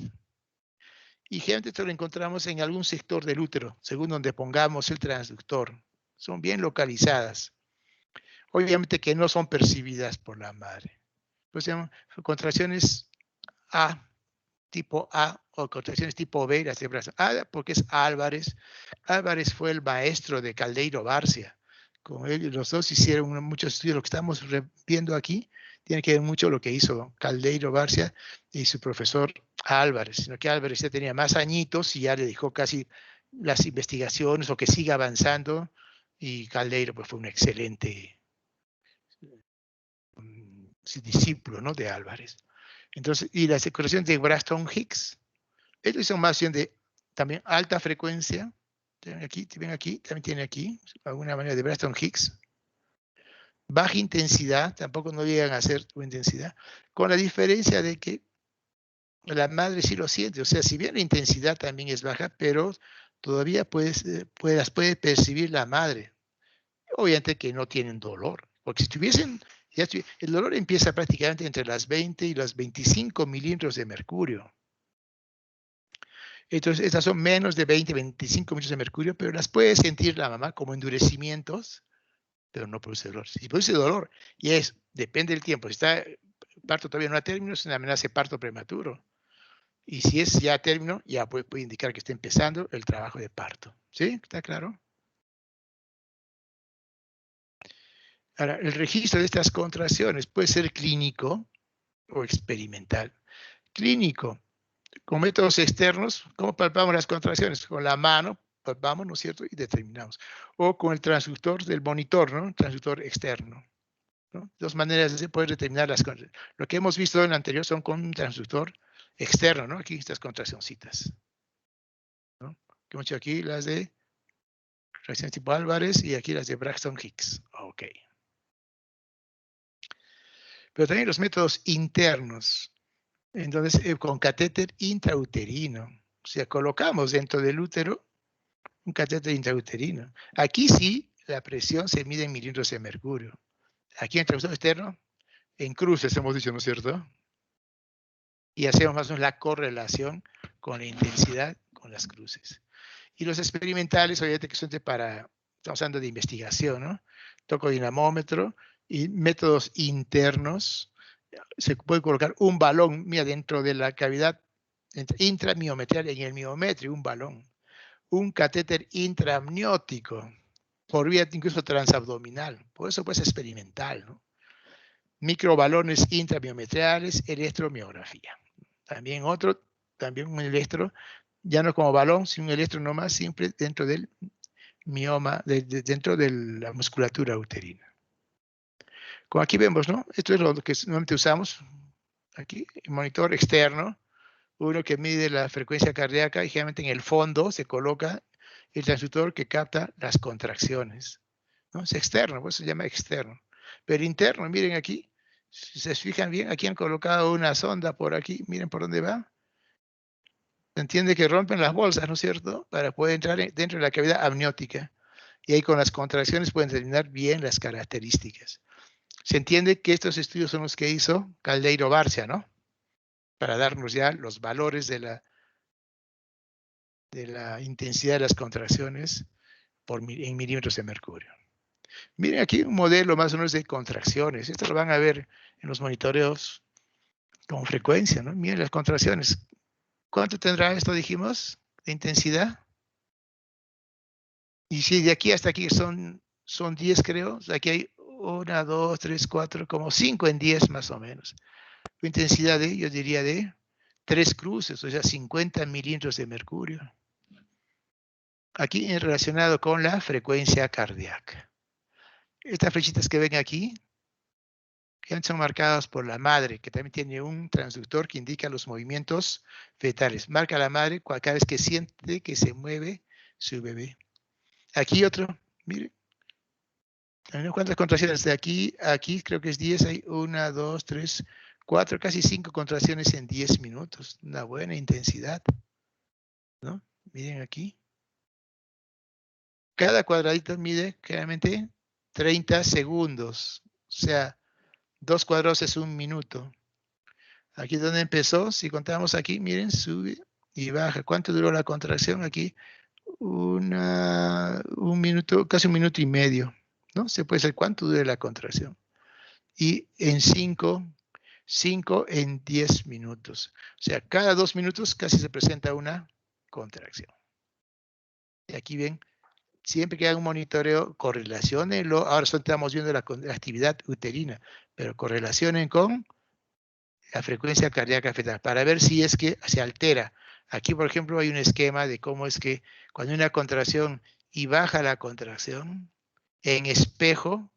y generalmente esto lo encontramos en algún sector del útero, según donde pongamos el transductor. Son bien localizadas. Obviamente que no son percibidas por la madre. Pues se llaman contracciones A, tipo A, o contracciones tipo B, las de brazo. A porque es Álvarez. Álvarez fue el maestro de Caldeiro Barcia. Con él, los dos hicieron muchos estudios. Lo que estamos viendo aquí tiene que ver mucho lo que hizo Caldeiro Barcia y su profesor Álvarez, sino que Álvarez ya tenía más añitos y ya le dejó casi las investigaciones o que siga avanzando, y Caldeiro pues fue un excelente discípulo, ¿no?, de Álvarez. Entonces, y las ecuaciones de Braxton Hicks, ellos son más bien de también alta frecuencia. Ven aquí, también tiene aquí, de alguna manera, de Braxton Hicks. Baja intensidad, tampoco no llegan a ser tu intensidad, con la diferencia de que la madre sí lo siente. O sea, si bien la intensidad también es baja, pero todavía las puede percibir la madre. Obviamente que no tienen dolor, porque si tuviesen, el dolor empieza prácticamente entre las 20 y las 25 milímetros de mercurio. Entonces, estas son menos de 20, 25 milímetros de mercurio, pero las puede sentir la mamá como endurecimientos, pero no produce dolor. Si produce dolor, depende del tiempo. Si está parto todavía no a término, es una amenaza de parto prematuro. Y si es ya a término, ya puede indicar que está empezando el trabajo de parto. ¿Sí? ¿Está claro? Ahora, el registro de estas contracciones puede ser clínico o experimental. Clínico, con métodos externos, ¿cómo palpamos las contracciones? Con la mano, palpamos, ¿no es cierto? Y determinamos. O con el transductor del monitor, ¿no? Transductor externo, ¿no? Dos maneras de poder determinar las contracciones. Lo que hemos visto en el anterior son con un transductor externo, ¿no? Aquí estas contraccioncitas, ¿no? Que hemos hecho aquí las de reacciones tipo Álvarez y aquí las de Braxton Hicks. Ok. Pero también los métodos internos. Entonces, con catéter intrauterino. O sea, colocamos dentro del útero un catéter intrauterino. Aquí sí, la presión se mide en milímetros de mercurio. Aquí en el transductor externo, en cruces hemos dicho, ¿no es cierto? Y hacemos más o menos la correlación con la intensidad con las cruces. Y los experimentales, obviamente, que son estamos hablando de investigación, ¿no? Toco dinamómetro y métodos internos. Se puede colocar un balón, mira, dentro de la cavidad intramiometrial, en el miometrio, un balón. Un catéter intraamniótico, por vía incluso transabdominal. Por eso pues experimental, ¿no? Microbalones intramiometriales, electromiografía. También un electro, ya no como balón, sino un electro nomás, siempre dentro del mioma, dentro de la musculatura uterina. Como aquí vemos, ¿no? Esto es lo que normalmente usamos. Aquí, el monitor externo, uno que mide la frecuencia cardíaca y generalmente en el fondo se coloca el transductor que capta las contracciones, ¿no? Es externo, por eso se llama externo. Pero interno, miren aquí, si se fijan bien, aquí han colocado una sonda por aquí, miren por dónde va. Se entiende que rompen las bolsas, ¿no es cierto? Para poder entrar dentro de la cavidad amniótica. Y ahí con las contracciones pueden determinar bien las características. Se entiende que estos estudios son los que hizo Caldeiro Barcia, ¿no? Para darnos ya los valores de la intensidad de las contracciones en milímetros de mercurio. Miren aquí un modelo más o menos de contracciones. Esto lo van a ver en los monitoreos con frecuencia, ¿no? Miren las contracciones. ¿Cuánto tendrá esto, dijimos, de intensidad? Y si de aquí hasta aquí son 10, creo. Aquí hay 1, 2, 3, 4, como 5 en 10 más o menos. La intensidad yo diría, de 3 cruces, o sea, 50 milímetros de mercurio. Aquí relacionado con la frecuencia cardíaca. Estas flechitas que ven aquí, que son marcadas por la madre, que también tiene un transductor que indica los movimientos fetales. Marca la madre cada vez que siente que se mueve su bebé. Aquí otro, mire. ¿Cuántas contracciones? De aquí a aquí creo que es 10. Hay 1, 2, 3, 4, casi 5 contracciones en 10 minutos. Una buena intensidad, ¿no? Miren aquí. Cada cuadradito mide claramente 30 segundos. O sea, 2 cuadrados es 1 minuto. Aquí donde empezó, si contamos aquí, miren, sube y baja. ¿Cuánto duró la contracción aquí? Un minuto, casi 1 minuto y medio, ¿no? Se puede saber cuánto dura la contracción. Y en 5 en 10 minutos. O sea, cada 2 minutos casi se presenta una contracción. Y aquí ven, siempre que haga un monitoreo, correlaciónenlo. Ahora solo estamos viendo la actividad uterina, pero correlacionen con la frecuencia cardíaca fetal para ver si es que se altera. Aquí, por ejemplo, hay un esquema de cómo es que cuando hay una contracción y baja la contracción, en espejo,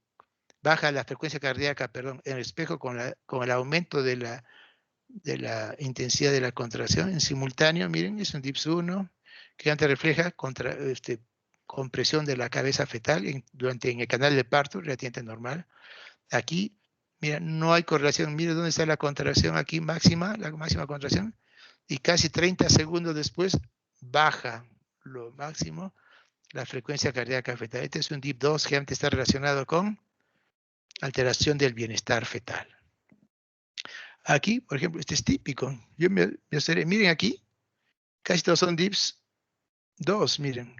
baja la frecuencia cardíaca, perdón, en espejo con el aumento de la intensidad de la contracción en simultáneo. Miren, es un DIPS 1 que antes refleja compresión de la cabeza fetal en el canal de parto, relativamente normal. Aquí, mira, no hay correlación. Mira dónde está la contracción aquí máxima, la máxima contracción, y casi 30 segundos después baja lo máximo la frecuencia cardíaca fetal. Este es un DIP 2 que antes está relacionado con alteración del bienestar fetal. Aquí, por ejemplo, este es típico. Yo me observé, miren aquí, casi todos son DIPS 2, miren.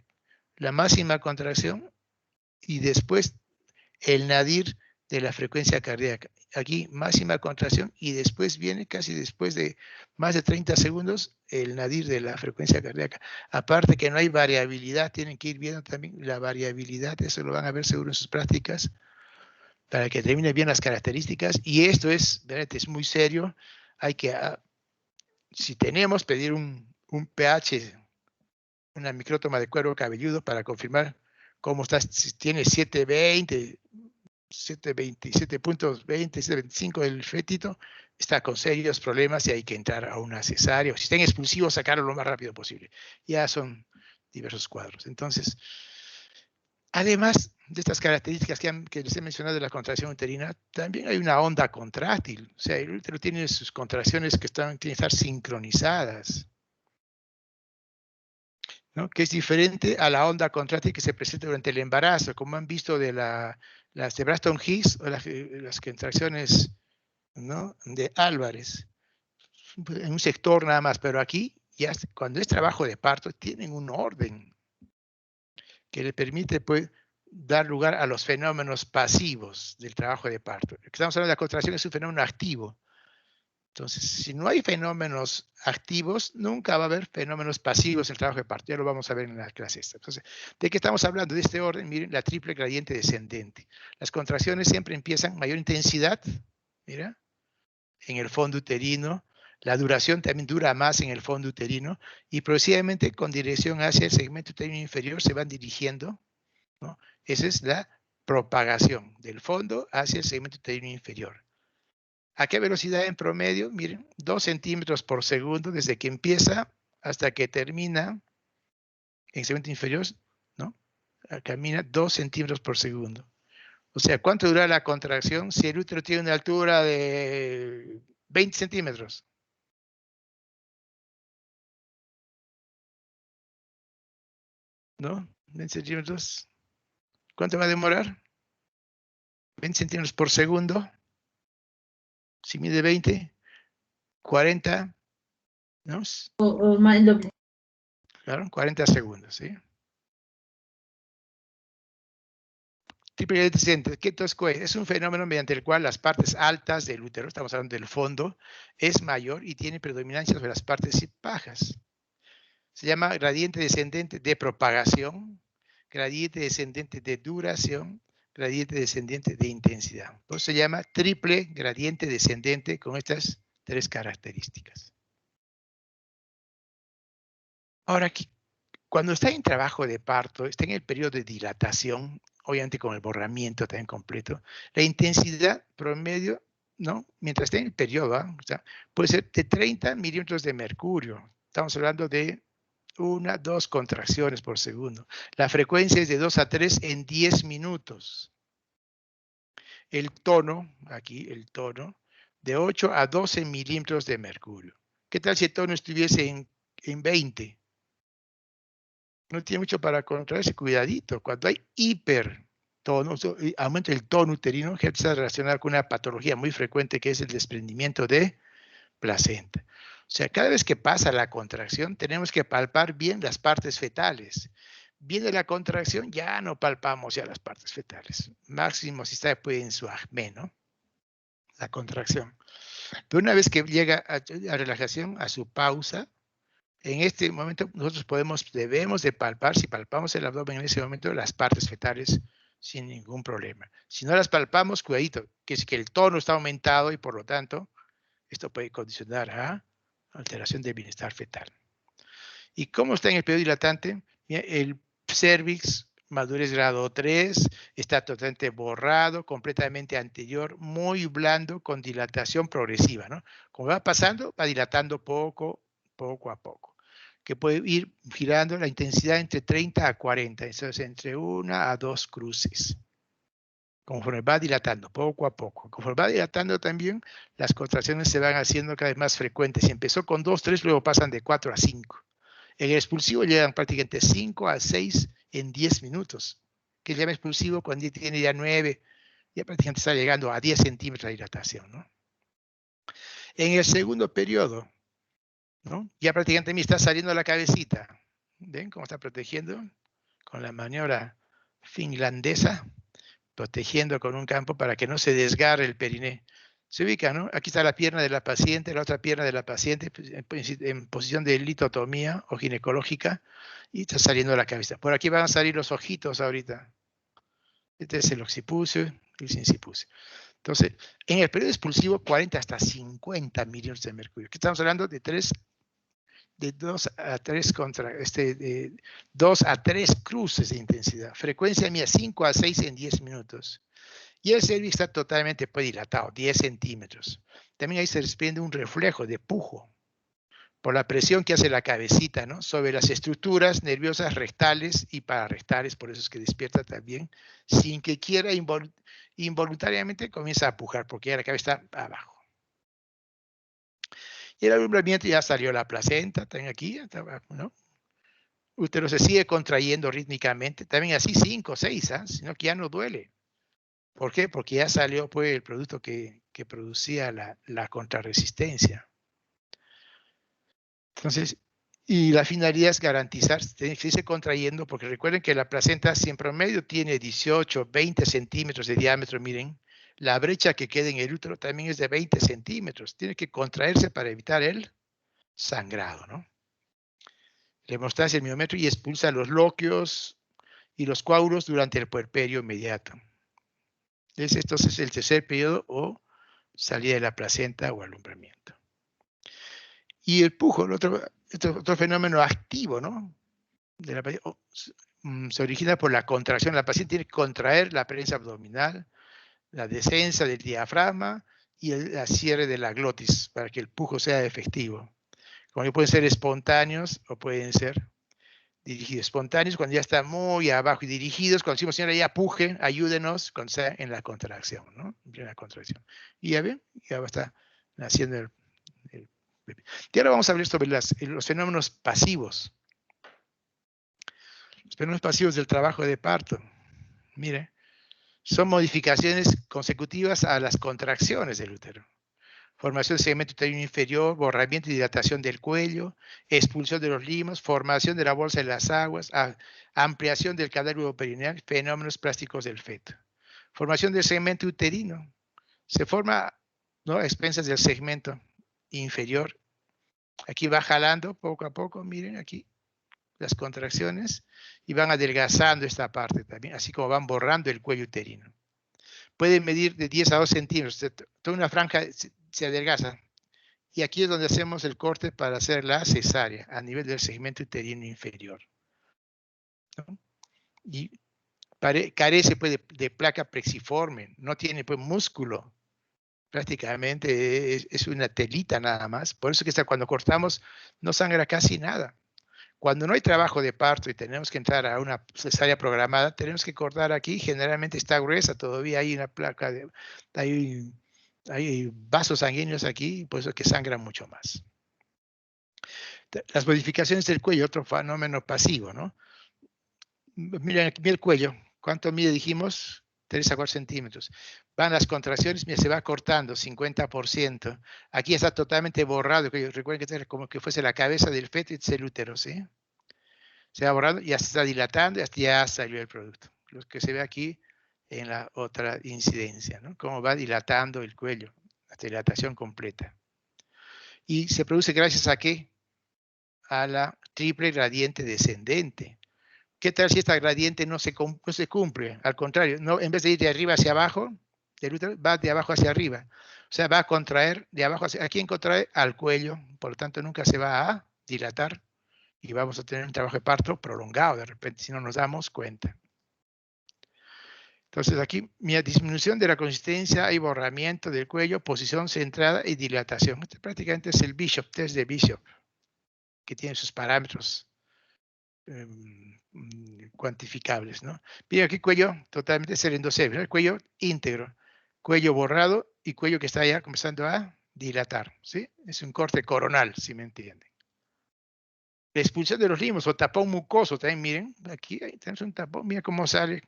La máxima contracción y después el nadir de la frecuencia cardíaca. Aquí máxima contracción y después viene, casi después de más de 30 segundos, el nadir de la frecuencia cardíaca. Aparte que no hay variabilidad, tienen que ir viendo también la variabilidad, eso lo van a ver seguro en sus prácticas, para que terminen bien las características. Y esto es, ¿verdad? Es muy serio. Hay que, si tenemos, pedir un pH, una micrótoma de cuero cabelludo para confirmar cómo está, si tiene 720, 7.20, 7.25 del fetito, está con serios problemas y hay que entrar a una cesárea. O si está en expulsivo, sacarlo lo más rápido posible. Ya son diversos cuadros. Entonces, además de estas características que les he mencionado de la contracción uterina, también hay una onda contráctil. O sea, el útero tiene sus contracciones que tienen que estar sincronizadas, ¿no? Que es diferente a la onda contráctil que se presenta durante el embarazo, como han visto de las de Braxton Hicks o las contracciones, ¿no? De Álvarez, en un sector nada más, pero aquí, ya cuando es trabajo de parto, tienen un orden que le permite, pues, dar lugar a los fenómenos pasivos del trabajo de parto. Estamos hablando de la contracción, es un fenómeno activo. Entonces, si no hay fenómenos activos, nunca va a haber fenómenos pasivos en el trabajo de parto. Ya lo vamos a ver en la clase esta. Entonces, ¿de qué estamos hablando? De este orden, miren, la triple gradiente descendente. Las contracciones siempre empiezan mayor intensidad, mira, en el fondo uterino. La duración también dura más en el fondo uterino y progresivamente con dirección hacia el segmento uterino inferior se van dirigiendo, ¿no? Esa es la propagación del fondo hacia el segmento uterino inferior. ¿A qué velocidad en promedio? Miren, 2 centímetros por segundo desde que empieza hasta que termina en segmento inferior, ¿no? Camina 2 centímetros por segundo. O sea, ¿cuánto dura la contracción si el útero tiene una altura de 20 centímetros? ¿No? 20 centímetros. ¿Cuánto va a demorar? 20 centímetros por segundo. Si mide 20, 40, ¿no? Claro, 40 segundos, ¿sí? Triple descendente, ¿qué es un fenómeno mediante el cual las partes altas del útero, estamos hablando del fondo, es mayor y tiene predominancia sobre las partes bajas. Se llama gradiente descendente de propagación, gradiente descendente de duración, gradiente descendente de intensidad. Por eso se llama triple gradiente descendente con estas 3 características. Ahora, aquí, cuando está en trabajo de parto, está en el periodo de dilatación, obviamente con el borramiento también completo, la intensidad promedio, ¿no? Mientras esté en el periodo, o sea, puede ser de 30 milímetros de mercurio. Estamos hablando de 1, 2 contracciones por segundo. La frecuencia es de 2 a 3 en 10 minutos. El tono, aquí el tono, de 8 a 12 milímetros de mercurio. ¿Qué tal si el tono estuviese en 20? No tiene mucho para contraerse, cuidadito. Cuando hay hipertono, aumento del tono uterino, que está relacionado con una patología muy frecuente que es el desprendimiento de placenta. O sea, cada vez que pasa la contracción, tenemos que palpar bien las partes fetales. Viene la contracción, ya no palpamos ya las partes fetales. Máximo si está pues, en su acné, ¿no? La contracción. Pero una vez que llega a relajación, a su pausa, en este momento nosotros debemos de palpar, si palpamos el abdomen en ese momento, las partes fetales sin ningún problema. Si no las palpamos, cuidadito, que es que el tono está aumentado y por lo tanto esto puede condicionar a alteración del bienestar fetal. ¿Y cómo está en el periodo dilatante? El cervix, madurez grado 3, está totalmente borrado, completamente anterior, muy blando, con dilatación progresiva, ¿no? Como va pasando, va dilatando poco a poco, que puede ir girando la intensidad entre 30 a 40, eso es entre 1 a 2 cruces. Conforme va dilatando, poco a poco. Conforme va dilatando también, las contracciones se van haciendo cada vez más frecuentes. Si empezó con 2, 3, luego pasan de 4 a 5. En el expulsivo llegan prácticamente 5 a 6 en 10 minutos. Que se llama expulsivo cuando tiene ya 9, ya prácticamente está llegando a 10 centímetros de dilatación, ¿no? En el segundo periodo, ¿no? Ya prácticamente me está saliendo la cabecita. ¿Ven cómo está protegiendo? Con la maniobra finlandesa. protegiendo con un campo para que no se desgarre el periné. Se ubica, ¿no? Aquí está la pierna de la paciente, la otra pierna de la paciente pues, en posición de litotomía o ginecológica y está saliendo la cabeza. Por aquí van a salir los ojitos ahorita. Este es el occipucio y el sincipucio. Entonces, en el periodo expulsivo, 40 hasta 50 millones de mercurio. Aquí estamos hablando de 2 a 3 de 2 a 3 cruces de intensidad. Frecuencia mía 5 a 6 en 10 minutos. Y el cervix está totalmente dilatado, 10 centímetros. También ahí se desprende un reflejo de pujo por la presión que hace la cabecita, ¿no? Sobre las estructuras nerviosas rectales y pararrectales, por eso es que despierta también, sin que quiera involuntariamente comienza a pujar, porque ya la cabeza está abajo. Y el alumbramiento ya salió la placenta, también aquí, hasta abajo, ¿no? Útero se sigue contrayendo rítmicamente, también así 5 o 6, ¿ah? Sino que ya no duele. ¿Por qué? Porque ya salió pues, el producto que producía la contrarresistencia. Entonces, y la finalidad es garantizar que se sigue contrayendo, porque recuerden que la placenta en promedio tiene 18, 20 centímetros de diámetro, miren. La brecha que queda en el útero también es de 20 centímetros. Tiene que contraerse para evitar el sangrado, ¿no? La hemostasia el miometro y expulsa los loquios y los coágulos durante el puerperio inmediato. Esto es el tercer periodo o salida de la placenta o alumbramiento. Y el pujo, otro fenómeno activo, ¿no? Se origina por la contracción. La paciente tiene que contraer la prensa abdominal, la descensa del diafragma y el cierre de la glotis para que el pujo sea efectivo. Como que pueden ser espontáneos o pueden ser dirigidos. Espontáneos cuando ya está muy abajo y dirigidos cuando decimos, señora, ya puje, ayúdenos cuando está en la contracción, ¿no? En la contracción. Y ya ven, ya va a estar naciendo el y ahora vamos a hablar sobre los fenómenos pasivos. Los fenómenos pasivos del trabajo de parto. Mire, son modificaciones consecutivas a las contracciones del útero. Formación del segmento uterino inferior, borramiento y dilatación del cuello, expulsión de los limos, formación de la bolsa de las aguas, ampliación del canal perineal, fenómenos plásticos del feto. Formación del segmento uterino. Se forma, ¿no?, a expensas del segmento inferior. Aquí va jalando poco a poco, miren aquí las contracciones y van adelgazando esta parte también, así como van borrando el cuello uterino. Pueden medir de 10 a 2 centímetros, toda una franja se adelgaza. Y aquí es donde hacemos el corte para hacer la cesárea a nivel del segmento uterino inferior, ¿no? Y carece pues, de placa plexiforme, no tiene pues músculo, prácticamente es una telita nada más. Por eso que hasta cuando cortamos no sangra casi nada. Cuando no hay trabajo de parto y tenemos que entrar a una cesárea programada, tenemos que cortar aquí, generalmente está gruesa, todavía hay una placa, hay vasos sanguíneos aquí, por eso que sangran mucho más. Las modificaciones del cuello, otro fenómeno pasivo, ¿no? Miren aquí el cuello, ¿cuánto mide? Dijimos 3 a 4 centímetros. Van las contracciones, mira, se va cortando 50%. Aquí está totalmente borrado. Recuerden que es como que fuese la cabeza del feto y es el útero, ¿sí? Se va borrando, ya se está dilatando y hasta ya salió el producto. Lo que se ve aquí en la otra incidencia, ¿no? Cómo va dilatando el cuello, hasta dilatación completa. Y se produce gracias a ¿qué? A la triple gradiente descendente. ¿Qué tal si esta gradiente no se cumple? Al contrario, no, en vez de ir de arriba hacia abajo, del útero, va de abajo hacia arriba. O sea, va a contraer de abajo hacia... ¿A quién contrae? Al cuello. Por lo tanto, nunca se va a dilatar. Y vamos a tener un trabajo de parto prolongado de repente, si no nos damos cuenta. Entonces aquí, mi disminución de la consistencia y borramiento del cuello, posición centrada y dilatación. Este prácticamente es el Bishop, test de Bishop, que tiene sus parámetros cuantificables, ¿no? Miren aquí cuello totalmente serendocéfalo, el cuello íntegro, cuello borrado y cuello que está ya comenzando a dilatar, ¿sí? Es un corte coronal, si me entienden. La expulsión de los limos o tapón mucoso, también miren, aquí tenemos un tapón, mira cómo sale.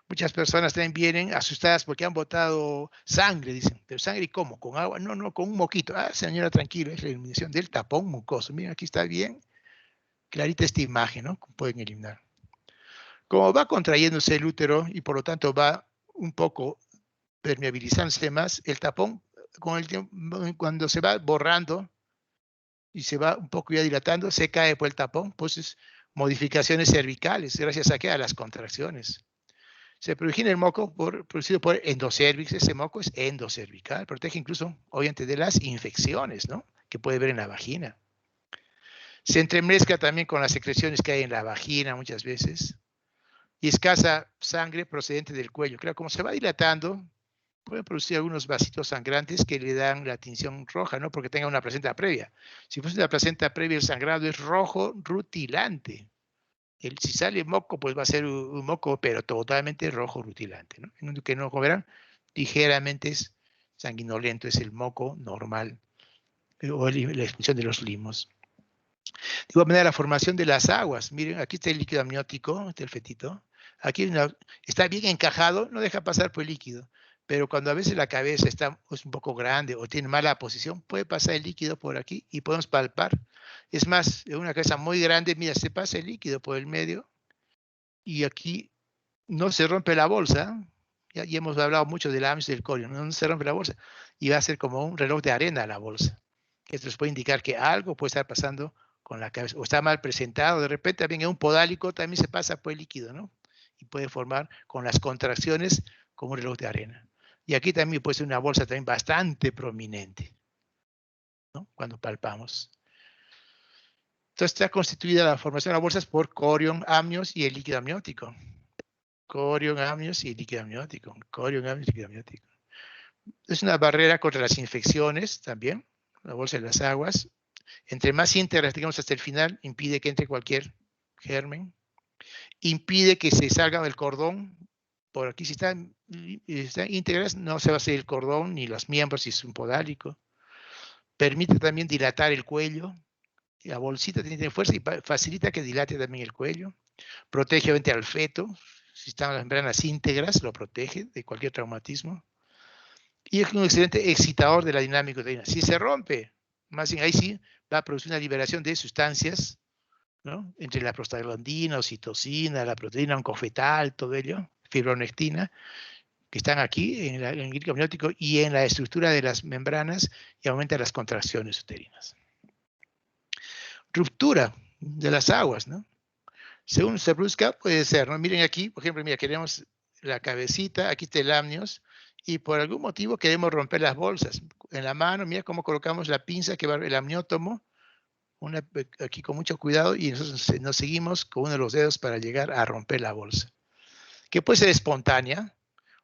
Muchas personas también vienen asustadas porque han botado sangre, dicen, pero sangre ¿y cómo? ¿Con agua? No, no, con un moquito. Ah, señora, tranquilo, es la eliminación del tapón mucoso. Miren, aquí está bien clarita esta imagen, ¿no? Pueden eliminar. Como va contrayéndose el útero y por lo tanto va un poco permeabilizándose más, el tapón con el tiempo, cuando se va borrando y se va un poco ya dilatando, se cae por el tapón, pues es modificaciones cervicales, gracias a que a las contracciones. Se origina el moco producido por endocervix, ese moco es endocervical, protege incluso, obviamente, de las infecciones, ¿no?, que puede haber en la vagina. Se entremezcla también con las secreciones que hay en la vagina muchas veces y escasa sangre procedente del cuello. Claro, como se va dilatando, puede producir algunos vasitos sangrantes que le dan la tinción roja, ¿no?, porque tenga una placenta previa. Si fuese una placenta previa, el sangrado es rojo rutilante. Si sale moco, pues va a ser un moco, pero totalmente rojo rutilante, ¿no? En un que no verán, ligeramente es sanguinolento, es el moco normal, o la expulsión de los limos. De igual manera, la formación de las aguas. Miren, aquí está el líquido amniótico, está el fetito. Aquí está bien encajado, no deja pasar por el líquido. Pero cuando a veces la cabeza es un poco grande o tiene mala posición, puede pasar el líquido por aquí y podemos palpar. Es más, en una cabeza muy grande, mira, se pasa el líquido por el medio y aquí no se rompe la bolsa. Ya hemos hablado mucho del amnios y del corio, no se rompe la bolsa y va a ser como un reloj de arena la bolsa. Esto nos puede indicar que algo puede estar pasando con la cabeza, o está mal presentado, de repente también en un podálico también se pasa por el líquido, ¿no? Y puede formar con las contracciones como un reloj de arena. Y aquí también puede ser una bolsa también bastante prominente, ¿no?, cuando palpamos. Entonces está constituida la formación de las bolsas por corion, amnios y el líquido amniótico. Corion, amnios y líquido amniótico. Corion, amnios y líquido amniótico. Es una barrera contra las infecciones también, la bolsa de las aguas. Entre más íntegras tengamos hasta el final, impide que entre cualquier germen. Impide que se salga del cordón. Por aquí, si están íntegras, no se va a salir el cordón ni los miembros si es un podálico. Permite también dilatar el cuello. La bolsita tiene fuerza y facilita que dilate también el cuello. Protege obviamente al feto. Si están las membranas íntegras, lo protege de cualquier traumatismo. Y es un excelente excitador de la dinámica uterina. Si se rompe, más bien ahí sí va a producir una liberación de sustancias, ¿no?, entre la prostaglandina, oxitocina, la proteína oncofetal, todo ello, fibronectina, que están aquí en el líquido amniótico y en la estructura de las membranas y aumenta las contracciones uterinas. Ruptura de las aguas, ¿no? Según se produzca, puede ser, ¿no? Miren aquí, por ejemplo, mira, queremos la cabecita, aquí está el amnios, y por algún motivo queremos romper las bolsas. En la mano, mira cómo colocamos la pinza que va el amniótomo, aquí con mucho cuidado, y nosotros nos seguimos con uno de los dedos para llegar a romper la bolsa. Que puede ser espontánea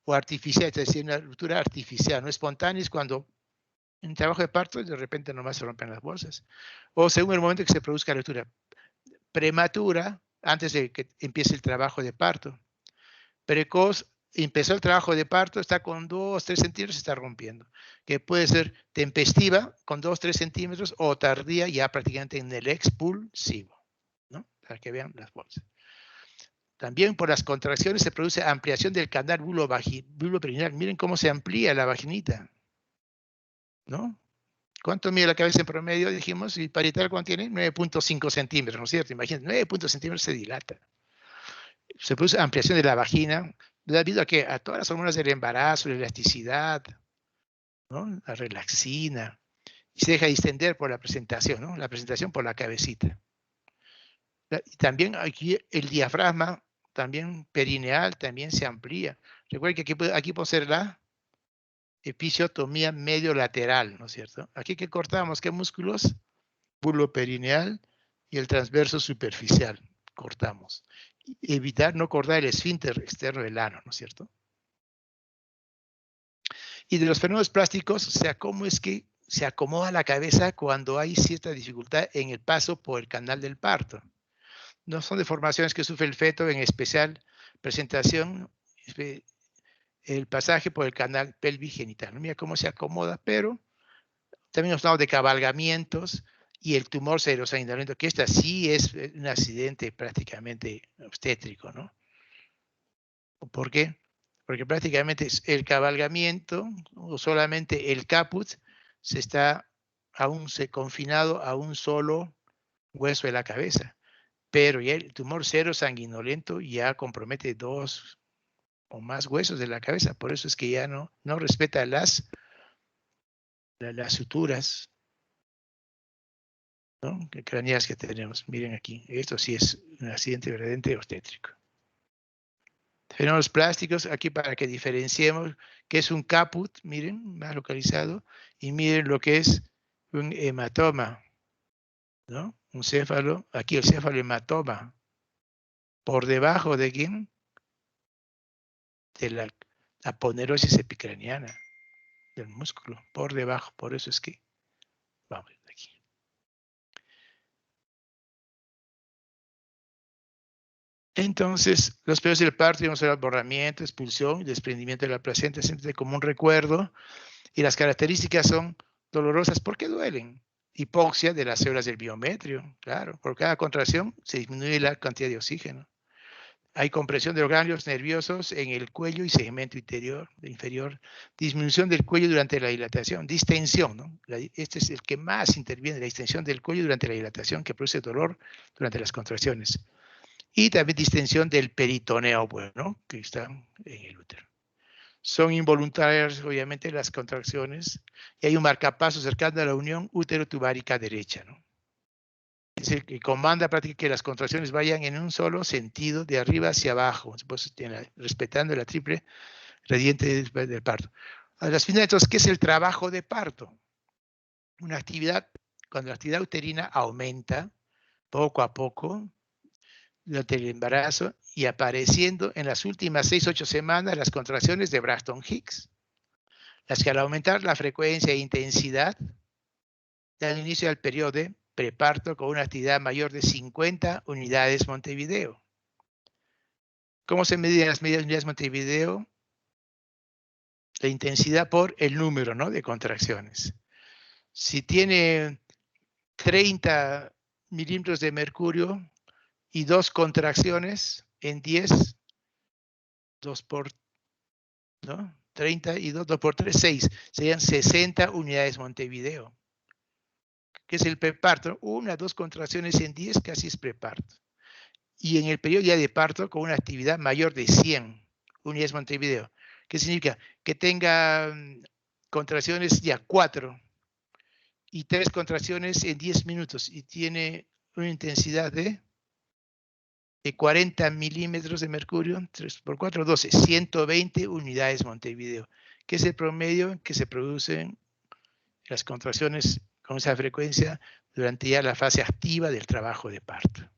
o artificial, es decir, una ruptura artificial, no espontánea es cuando en trabajo de parto de repente nomás se rompen las bolsas. O según el momento que se produzca la ruptura. Prematura, antes de que empiece el trabajo de parto. Precoz, empezó el trabajo de parto, está con 2, 3 centímetros, se está rompiendo. Que puede ser tempestiva, con 2, 3 centímetros, o tardía, ya prácticamente en el expulsivo, ¿no?, para que vean las bolsas. También por las contracciones se produce ampliación del canal vulvoperineal. Miren cómo se amplía la vaginita, ¿no? ¿Cuánto mide la cabeza en promedio? Dijimos, y parietal, ¿cuánto tiene? 9.5 centímetros, ¿no es cierto? Imagínense, 9.5 centímetros se dilata. Se produce ampliación de la vagina, debido a que a todas las hormonas del embarazo, la elasticidad, ¿no?, la relaxina, y se deja distender por la presentación, ¿no?, la presentación por la cabecita. Y también aquí el diafragma, también perineal, también se amplía. Recuerden que aquí puede ser la episiotomía medio lateral, ¿no es cierto? Aquí que cortamos, ¿qué músculos? Bulbo perineal y el transverso superficial, cortamos. Evitar no cortar el esfínter externo del ano, ¿no es cierto? Y de los fenómenos plásticos, o sea, cómo es que se acomoda la cabeza cuando hay cierta dificultad en el paso por el canal del parto. No son deformaciones que sufre el feto, en especial presentación, el pasaje por el canal pelvigenital. Mira cómo se acomoda, pero también hemos hablado de cabalgamientos y el tumor cerebrosanguinolento, que esta sí es un accidente prácticamente obstétrico, ¿no? ¿Por qué? Porque prácticamente es el cabalgamiento o solamente el caput se está confinado a un solo hueso de la cabeza, pero ya el tumor cerebrosanguinolento ya compromete 2 o más huesos de la cabeza. Por eso es que ya no respeta las suturas, ¿no? Craneales que tenemos. Miren aquí, esto sí es un accidente verdaderamente obstétrico. Fenómenos plásticos, aquí para que diferenciemos qué es un caput, miren, más localizado, y miren lo que es un hematoma, ¿no? Un céfalo, aquí el céfalo hematoma, por debajo de quién? De la aponerosis epicraniana, del músculo, por debajo, por eso es que, vamos aquí. Entonces, los periodos del parto, vamos a ver borramiento, expulsión y desprendimiento de la placenta, siempre como un recuerdo, y las características son dolorosas porque duelen. Hipoxia de las células del biometrio, claro, por cada contracción se disminuye la cantidad de oxígeno. Hay compresión de los ganglios nerviosos en el cuello y segmento inferior, disminución del cuello durante la dilatación, distensión, ¿no? Este es el que más interviene, la distensión del cuello durante la dilatación, que produce dolor durante las contracciones. Y también distensión del peritoneo, bueno, que está en el útero. Son involuntarias, obviamente, las contracciones, y hay un marcapaso cercano a la unión útero-tubárica derecha, ¿no? Es el que comanda prácticamente que las contracciones vayan en un solo sentido, de arriba hacia abajo, pues, respetando la triple gradiente del parto. A las finales, entonces, ¿qué es el trabajo de parto? Una actividad, cuando la actividad uterina aumenta poco a poco durante el embarazo y apareciendo en las últimas 6-8 semanas las contracciones de Braxton Hicks, las que al aumentar la frecuencia e intensidad dan inicio al periodo de preparto con una actividad mayor de 50 unidades Montevideo. ¿Cómo se miden las medidas de unidades Montevideo? La intensidad por el número, ¿no?, de contracciones. Si tiene 30 milímetros de mercurio y 2 contracciones en 10, 2 por, ¿no? 30 y 2 por 3, 6. Serían 60 unidades Montevideo. ¿Qué es el preparto? 1 2 contracciones en 10 casi es preparto. Y en el periodo ya de parto con una actividad mayor de 100 unidades Montevideo. ¿Qué significa? Que tenga contracciones ya 4 y 3 contracciones en 10 minutos y tiene una intensidad de 40 milímetros de mercurio, 3 por 4, 12, 120 unidades Montevideo, que es el promedio que se producen las contracciones con esa frecuencia durante ya la fase activa del trabajo de parto.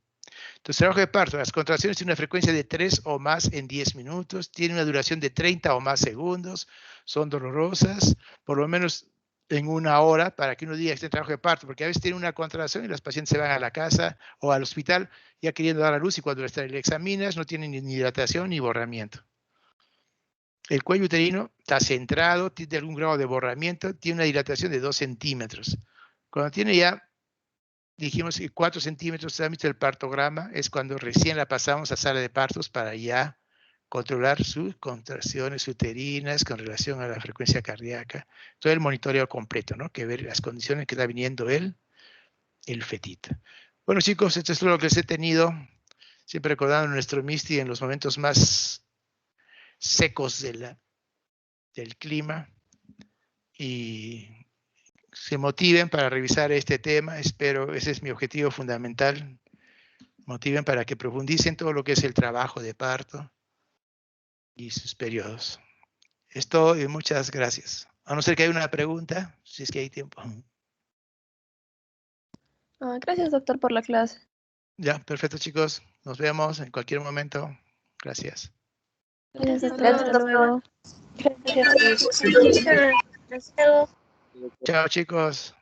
Entonces, trabajo de parto, las contracciones tienen una frecuencia de 3 o más en 10 minutos, tienen una duración de 30 o más segundos, son dolorosas, por lo menos en 1 hora, para que uno diga que esté en trabajo de parto, porque a veces tienen una contracción y los pacientes se van a la casa o al hospital ya queriendo dar a luz y cuando le examinas no tienen ni dilatación ni borramiento. El cuello uterino está centrado, tiene algún grado de borramiento, tiene una dilatación de 2 centímetros. Cuando tiene ya, dijimos que 4 centímetros de diámetro del partograma, es cuando recién la pasamos a sala de partos para ya controlar sus contracciones uterinas con relación a la frecuencia cardíaca. Todo el monitoreo completo, ¿no? Que ver las condiciones que está viniendo el fetito. Bueno, chicos, esto es todo lo que les he tenido. Siempre recordando nuestro MISTI en los momentos más secos del clima. Y se motiven para revisar este tema. Espero, ese es mi objetivo fundamental. Motiven para que profundicen todo lo que es el trabajo de parto y sus periodos. Esto y muchas gracias. A no ser que haya una pregunta, si es que hay tiempo. Gracias, doctor, por la clase. Ya, perfecto, chicos. Nos vemos en cualquier momento. Gracias. Gracias, doctor. Gracias, Hasta luego. doctor. Gracias. Chao, chicos.